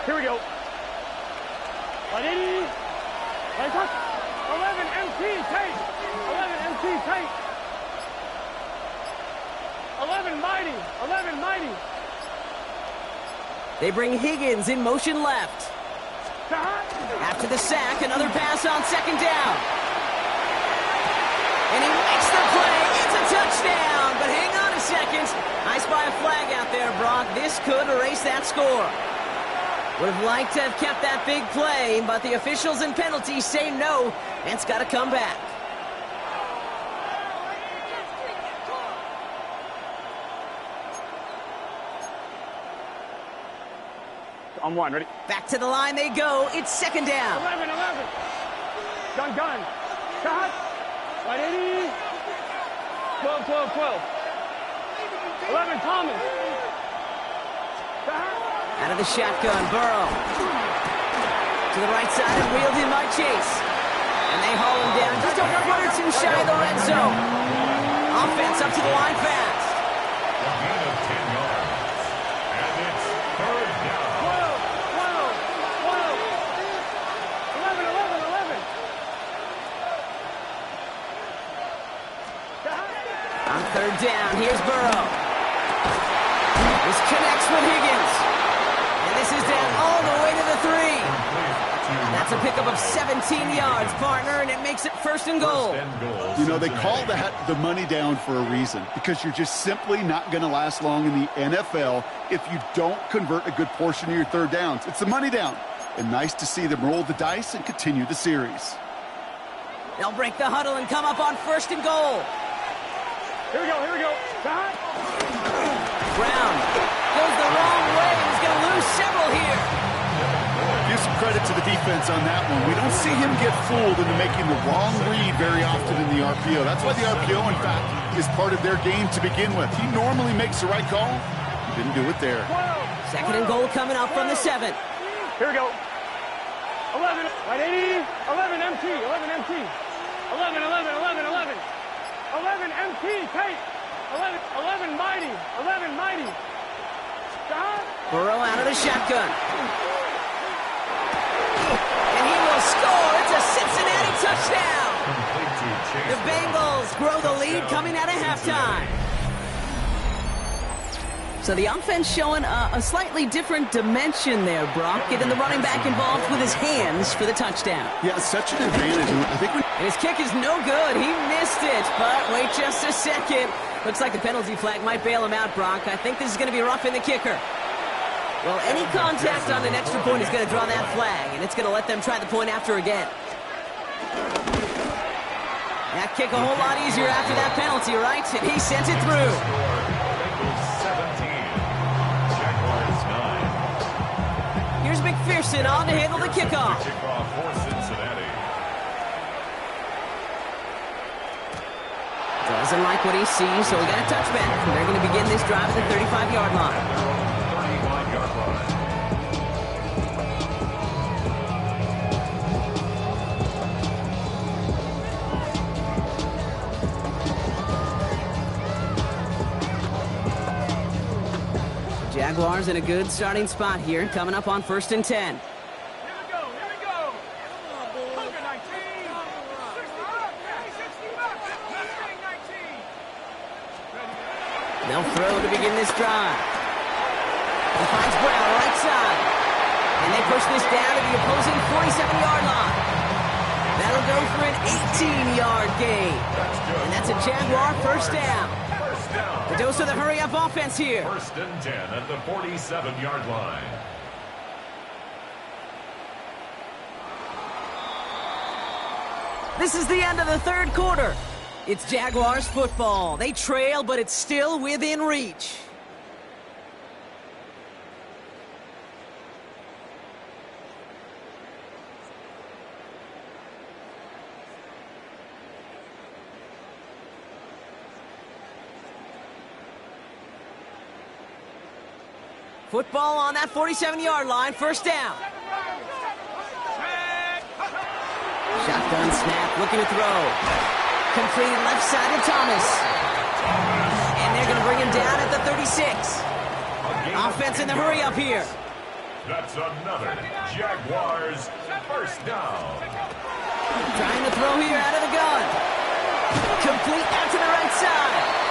D: Here we go. 180. 11 MT, take. 11 MT, take. 11 mighty. 11 mighty.
L: They bring Higgins in motion left. After the sack, another pass on second down. And he makes the play. It's a touchdown. But hang on a second. I spy a flag out there, Brock. This could erase that score. Would have liked to have kept that big play, but the officials and penalties say no, and it's got to come back.
D: On one, ready?
L: Back to the line they go. It's second down.
D: 11. Gun. Cut. 180. 12. 11 Thomas.
L: Out of the shotgun, Burrow. To the right side and wheeled in by Chase. And they haul him down just a foot or two shy of the red zone. Offense up to the line fast.
C: A gain of 10 yards. And it's third down.
D: 11.
L: On third down, here's Burrow. This connects with Higgins. And this is down all the way to the 3. That's a pickup of 17 yards, partner, and it makes it 1st and goal.
M: You know, they call that the money down for a reason, because you're just simply not going to last long in the NFL if you don't convert a good portion of your 3rd downs. It's the money down. And nice to see them roll the dice and continue the series.
L: They'll break the huddle and come up on 1st and goal.
D: Here we go, here we go. Time.
L: Brown goes the wrong way. He's going to lose several here.
M: Give some credit to the defense on that one. We don't see him get fooled into making the wrong read very often in the RPO. That's why the RPO, in fact, is part of their game to begin with. He normally makes the right call. He didn't do it there.
L: 2nd and goal coming up from the 7.
D: Here we go. 11, right 80, 11 MT, 11 MT. 11, 11, 11, 11. 11 MT, Kate. 11 mighty, 11 mighty. Stop.
L: Burrow out of the shotgun. And he will score. It's a Cincinnati touchdown. The Bengals grow the lead coming out of halftime. So the offense showing a slightly different dimension there, Brock. Getting the running back involved with his hands for the touchdown.
M: Yeah, such an advantage. I think
L: and his kick is no good. He missed it, but wait just a second. Looks like the penalty flag might bail him out, Brock. I think this is going to be roughing the kicker. Well, any contact on an extra point is going to draw that flag, and it's going to let them try the point after again. That kick a whole lot easier after that penalty, right? And he sent it through. Here's McPherson on to handle the kickoff.
C: For Cincinnati.
L: Doesn't like what he sees, so we got a touchback. They're going to begin this drive at the 35-yard line.
C: 35-yard line.
L: Jaguars in a good starting spot here, coming up on 1st and 10.
D: Here we go, here we go. Hunger 19. 60,
L: They'll throw to begin this drive. He finds Brown right side. And they push this down to the opposing 47-yard line. That'll go for an 18-yard gain. And that's a Jaguar 1st down. The dose of the hurry-up offense here.
C: 1st and 10 at the 47-yard line.
L: This is the end of the 3rd quarter. It's Jaguars football. They trail, but it's still within reach. Football on that 47-yard line, 1st down. Shotgun snap, looking to throw. Completed left side to Thomas. And they're going to bring him down at the 36. Offense in the hurry up here.
C: That's another Jaguars 1st down.
L: Trying to throw here out of the gun. Complete out to the right side.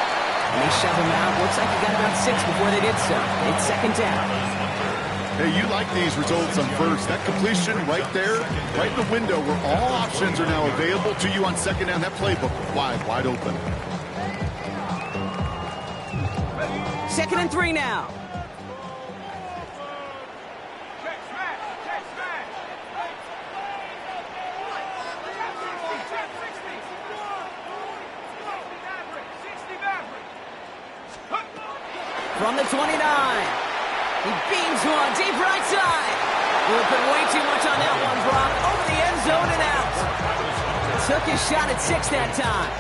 L: And they shove him out. Looks like he got about 6 before they did so. It's 2nd down.
M: Hey, you like these results on 1st. That completion right there, right in the window where all options are now available to you on 2nd down. That playbook wide open.
L: 2nd and 3 now. From the 29. He beams one deep right side. We'll put way too much on that one, Brock. Over the end zone and out. Took his shot at 6 that time.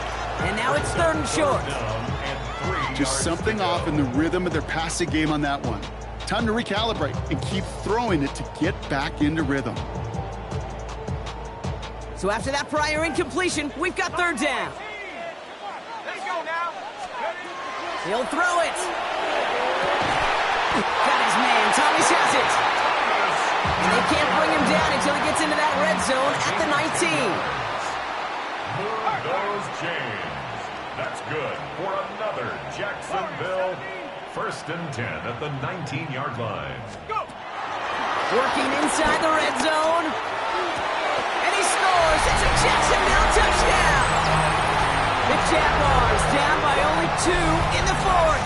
L: And now it's 3rd and short.
M: Just something off in the rhythm of their passing game on that one. Time to recalibrate and keep throwing it to get back into rhythm.
L: So after that prior incompletion, we've got 3rd down.
D: Let's go now.
L: He'll throw it. Got his man. Thomas has it. And they can't bring him down until he gets into that red zone at the 19.
C: Move those chains. That's good for another Jacksonville First and 10 at the 19-yard line. Go!
L: Working inside the red zone. And he scores. It's a Jacksonville touchdown. The Jaguars down by only 2 in the fourth.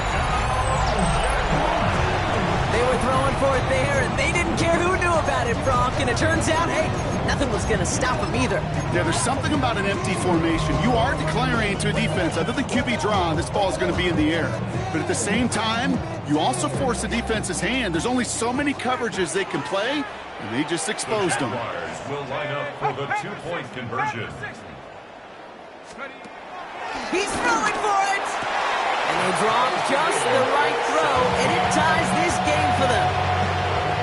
L: They were throwing for it there, and they didn't care who knew about it, Brock. And it turns out, hey, nothing was going to stop them either.
M: Yeah, there's something about an empty formation. You are declaring to a defense, other than QB draw, this ball is going to be in the air. But at the same time, you also force the defense's hand. There's only so many coverages they can play, and they just exposed them.
C: The Jaguars will line up for the 2-point conversion.
L: He's throwing for it! And they drop just the right throw, and it ties this game for them.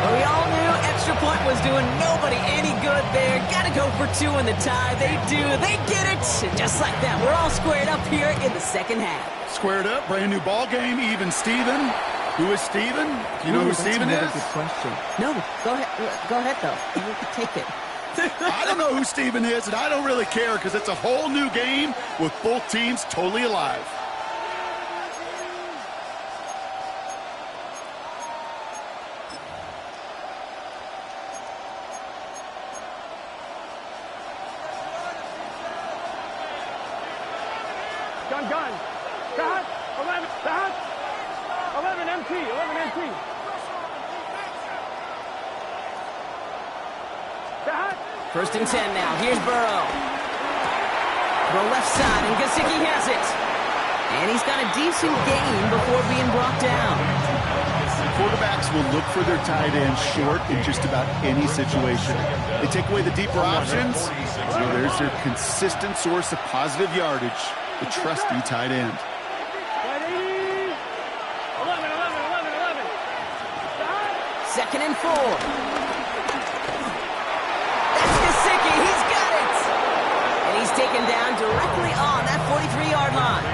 L: But we all knew extra point was doing nobody any good there. Gotta go for 2 in the tie. They do. They get it. And just like that, we're all squared up here in the second half.
M: Squared up, brand new ball game, even Steven. Who is Steven? Do you know who Steven is?
L: That's a good question. No, go ahead. Go ahead, though. You can take it.
M: I don't know who Steven is, and I don't really care because it's a whole new game with both teams totally alive.
D: Gun. Cut. 11. Cut. 11 MT. 11 MT. Cut.
L: First and 10 now. Here's Burrow. Throw left side, and Gesicki has it. And he's got a decent gain before being brought down.
M: Quarterbacks will look for their tight end short in just about any situation. They take away the deeper options, so there's their consistent source of positive yardage, the trusty tight end.
D: 11.
L: Second and 4. That's Gesicki. He's got it. And he's taken down directly on that 43-yard line.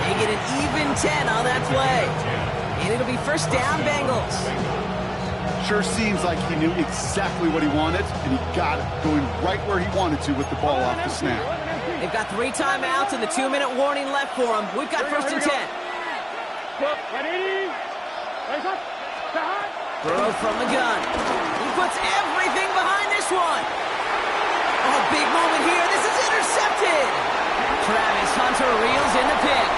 L: They get an even 10 on that play. And it'll be first down, Bengals.
M: Sure seems like he knew exactly what he wanted, and he got it, going right where he wanted to with the ball off the snap.
L: They've got 3 timeouts and the 2-minute warning left for them. We've got first and 10. Burrow from the gun. He puts everything behind this one. Oh, big moment here. This is intercepted. Travis Hunter reels in the pick.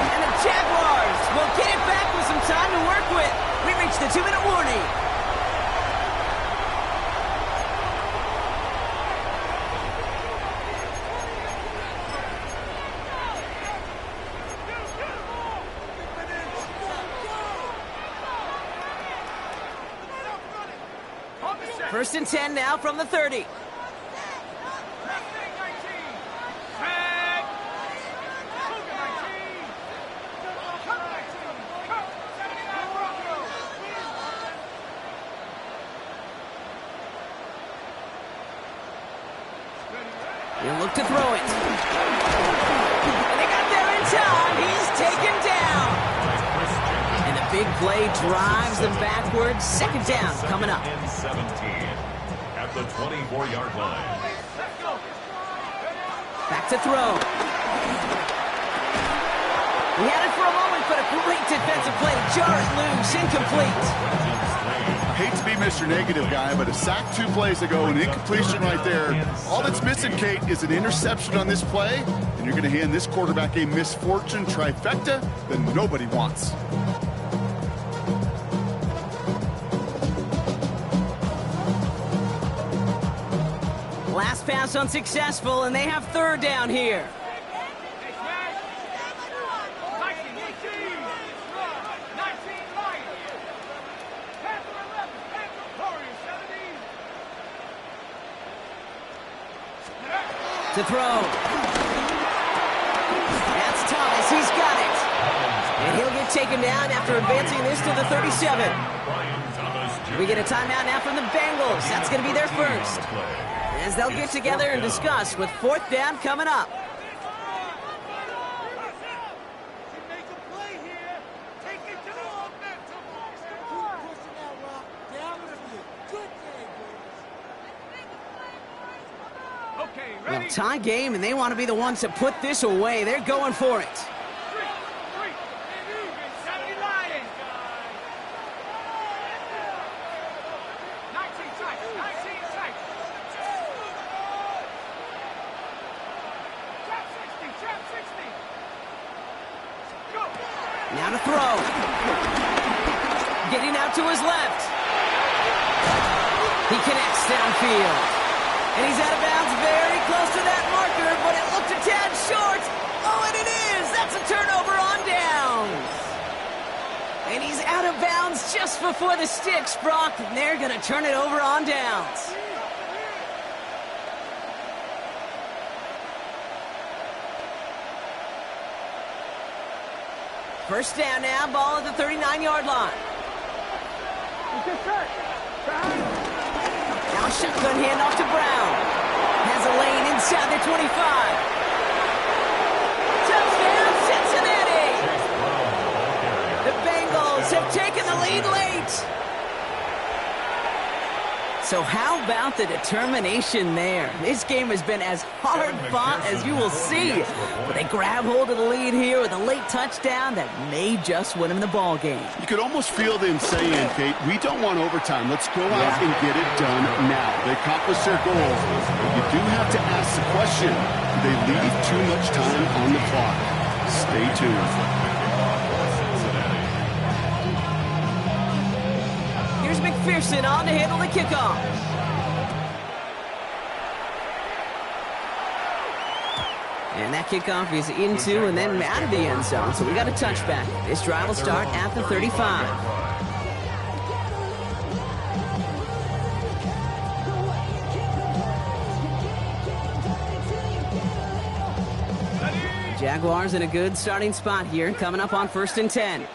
L: And the Jaguars will get it back with some time to work with. We reach the 2-minute warning. First and 10 now from the 30. He'll look to throw it. And they got there in time. He's taken down. And the big play drives them backwards. Second down coming up.
C: 17 at the 24-yard line.
L: Back to throw. He had it for a moment, but a great defensive play to jar it loose. Incomplete.
M: Hate to be Mr. Negative guy, but a sack 2 plays ago, an incompletion right there. All that's missing, Kate, is an interception on this play, and you're going to hand this quarterback a misfortune trifecta that nobody wants.
L: Last pass unsuccessful, and they have third down here. To throw. That's Thomas. He's got it. And he'll get taken down after advancing this to the 37. We get a timeout now from the Bengals. That's going to be their first. As they'll get together and discuss with fourth down coming up. Well, tie game, and they want to be the ones to put this away. They're going for it. Now to throw. Getting out to his left. He connects downfield. And he's out of bounds very close to that marker, but it looked a tad short. Oh, and it is! That's a turnover on downs. And he's out of bounds just before the sticks, Brock. And they're going to turn it over on downs. First down now, ball at the 39-yard line. Now a shotgun handoff to Brown. Has a lane inside the 25. Touchdown, Cincinnati! The Bengals have taken the lead late. So how about the determination there? This game has been as hard-fought as you will see. But they grab hold of the lead here with a late touchdown that may just win them the ball game.
M: You could almost feel them saying, Kate, we don't want overtime. Let's go out and get it done now. They accomplished their goal. But you do have to ask the question, do they leave too much time on the clock? Stay tuned.
L: McPherson on to handle the kickoff. And that kickoff is into and then out of the end zone. So we got a touchback. This drive will start at the 35. Jaguars in a good starting spot here, coming up on 1st and 10.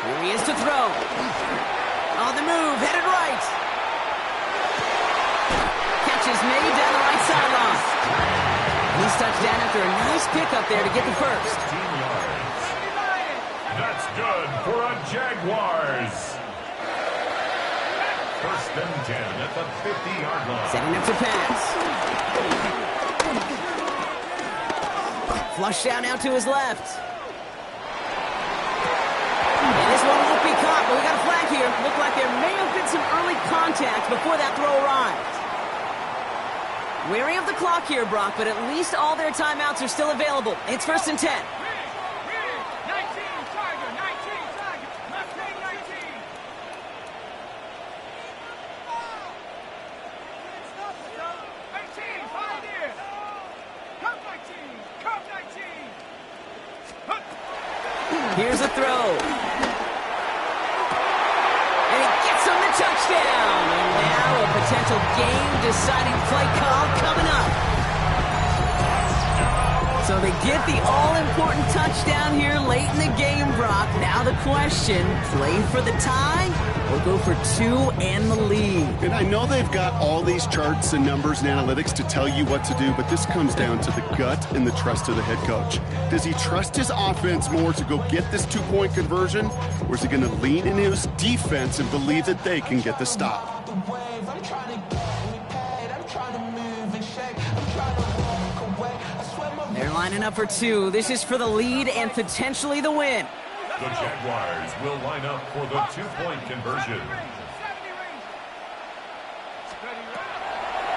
L: Here he is to throw. On the move, headed right. Catch is made down the right sideline. He's touchdown after a nice pickup there to get the first.
C: That's good for a Jaguars. 1st and 10 at the 50-yard line.
L: Setting up to pass. Flush down out to his left. And this one won't be caught, but we got a flag here. Looked like there may have been some early contact before that throw arrived. Wary of the clock here, Brock, but at least all their timeouts are still available. It's 1st and 10. Here's a throw. And he gets him the touchdown. And now a potential game-deciding play call coming up. So they get the all-important touchdown here late in the game, Brock. Now the question, play for the tie or go for 2 and the lead?
M: And I know they've got all these charts and numbers and analytics to tell you what to do, but this comes down to the gut and the trust of the head coach. Does he trust his offense more to go get this 2-point conversion, or is he going to lean into his defense and believe that they can get the stop?
L: They're lining up for 2. This is for the lead and potentially the win.
C: The Jaguars will line up for the 2-point conversion.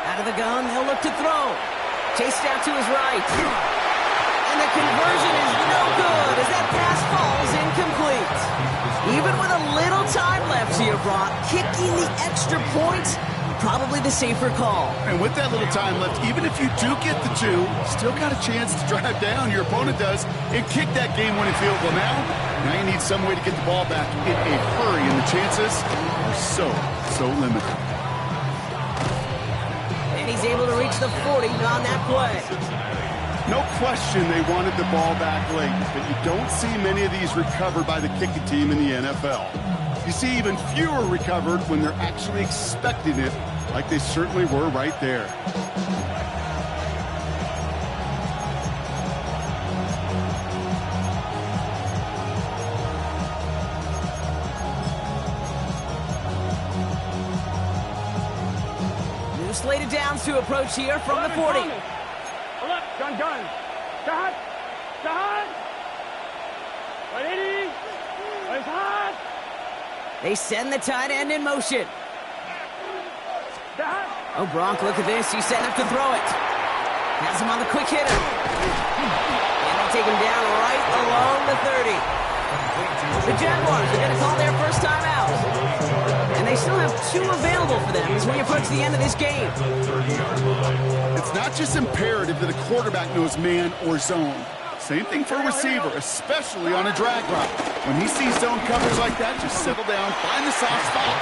L: Out of the gun, they'll look to throw. Chased out to his right. And the conversion is no good as that pass falls incomplete. Even with a little time left here, Brock, kicking the extra point, probably the safer call.
M: And with that little time left, even if you do get the 2, still got a chance to drive down, your opponent does, and kick that game-winning field goal. Now you need some way to get the ball back in a hurry, and the chances are so limited.
L: And he's able to reach the 40 on that play.
M: No question they wanted the ball back late, but you don't see many of these recovered by the kicking team in the NFL. You see even fewer recovered when they're actually expecting it, like they certainly were right there.
L: New slated downs to approach here from the 40.
D: Gun. Shot. Ready. It's hot.
L: They send the tight end in motion.
D: Shot.
L: Oh, Brock, look at this. He's setting up to throw it. Has him on the quick hitter. And they take him down right along the 30. The Jaguars are going to call their first time out. And they still have 2 available for them as we approach the end of this game.
M: It's not just imperative that a quarterback knows man or zone. Same thing for a receiver, especially on a drag route. When he sees zone coverage like that, just settle down, find the soft spot,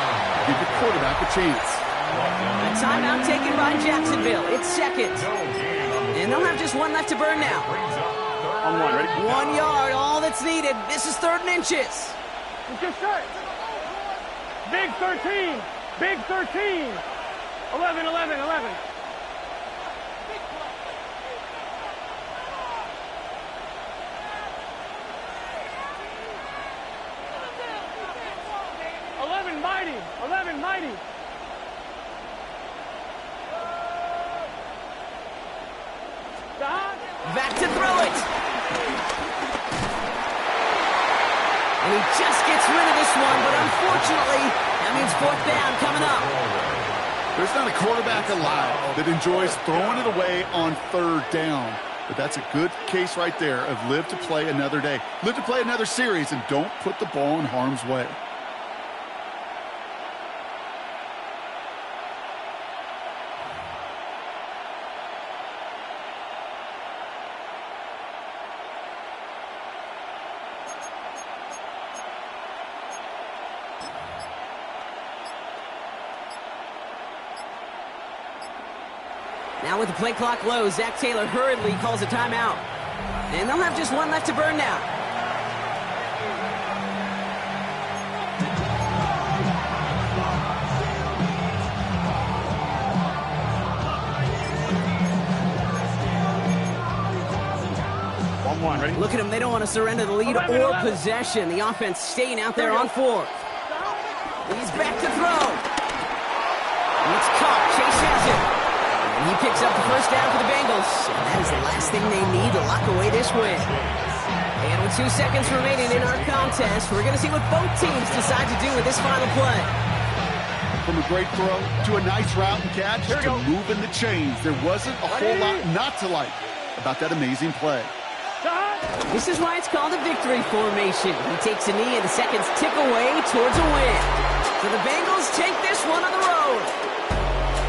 M: give the quarterback a chance.
L: A timeout taken by Jacksonville. It's seconds. And they'll have just 1 left to burn now.
D: On 1, ready?
L: 1 yard, all that's needed. This is 3rd and inches.
D: Just shut. Big 13. Big 13. 11, 11, 11. Mighty. 11, mighty.
L: Back to throw it. And he just gets rid of this one, but unfortunately, that means 4th down coming up.
M: There's not a quarterback alive that enjoys throwing it away on 3rd down. But that's a good case right there of live to play another day. Live to play another series and don't put the ball in harm's way.
L: Now with the play clock low, Zach Taylor hurriedly calls a timeout. And they'll have just 1 left to burn now.
D: On 1, ready?
L: Look at them. They don't want to surrender the lead
D: 11,
L: or
D: 11.
L: possession. The offense staying out there on 4th. He's back to throw. And it's caught. Chase has it. And he picks up the first down for the Bengals. And that is the last thing they need to lock away this win. And with 2 seconds remaining in our contest, we're going to see what both teams decide to do with this final play.
M: From a great throw to a nice route and catch to moving the chains, there wasn't a whole lot not to like about that amazing play.
L: This is why it's called a victory formation. He takes a knee and the seconds tick away towards a win. So the Bengals take this one on the road.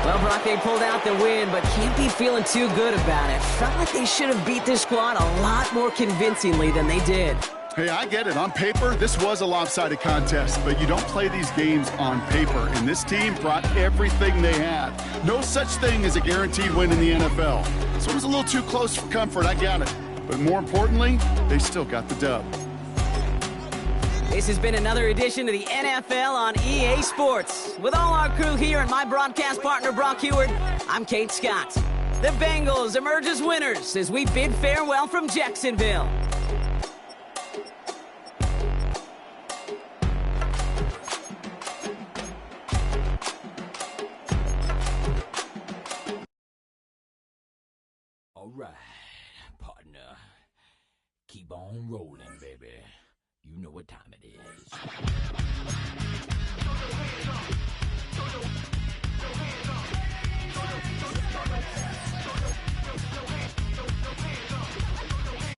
L: Well, Brock, they pulled out the win, but can't be feeling too good about it. Felt like they should have beat this squad a lot more convincingly than they did.
M: Hey, I get it. On paper, this was a lopsided contest, but you don't play these games on paper, and this team brought everything they had. No such thing as a guaranteed win in the NFL. So it was a little too close for comfort, I got it. But more importantly, they still got the dub.
L: This has been another edition of the NFL on EA Sports. With all our crew here and my broadcast partner, Brock Heward, I'm Kate Scott. The Bengals emerge as winners as we bid farewell from Jacksonville.
A: All right, partner. Keep on rolling, baby. You know what time it is.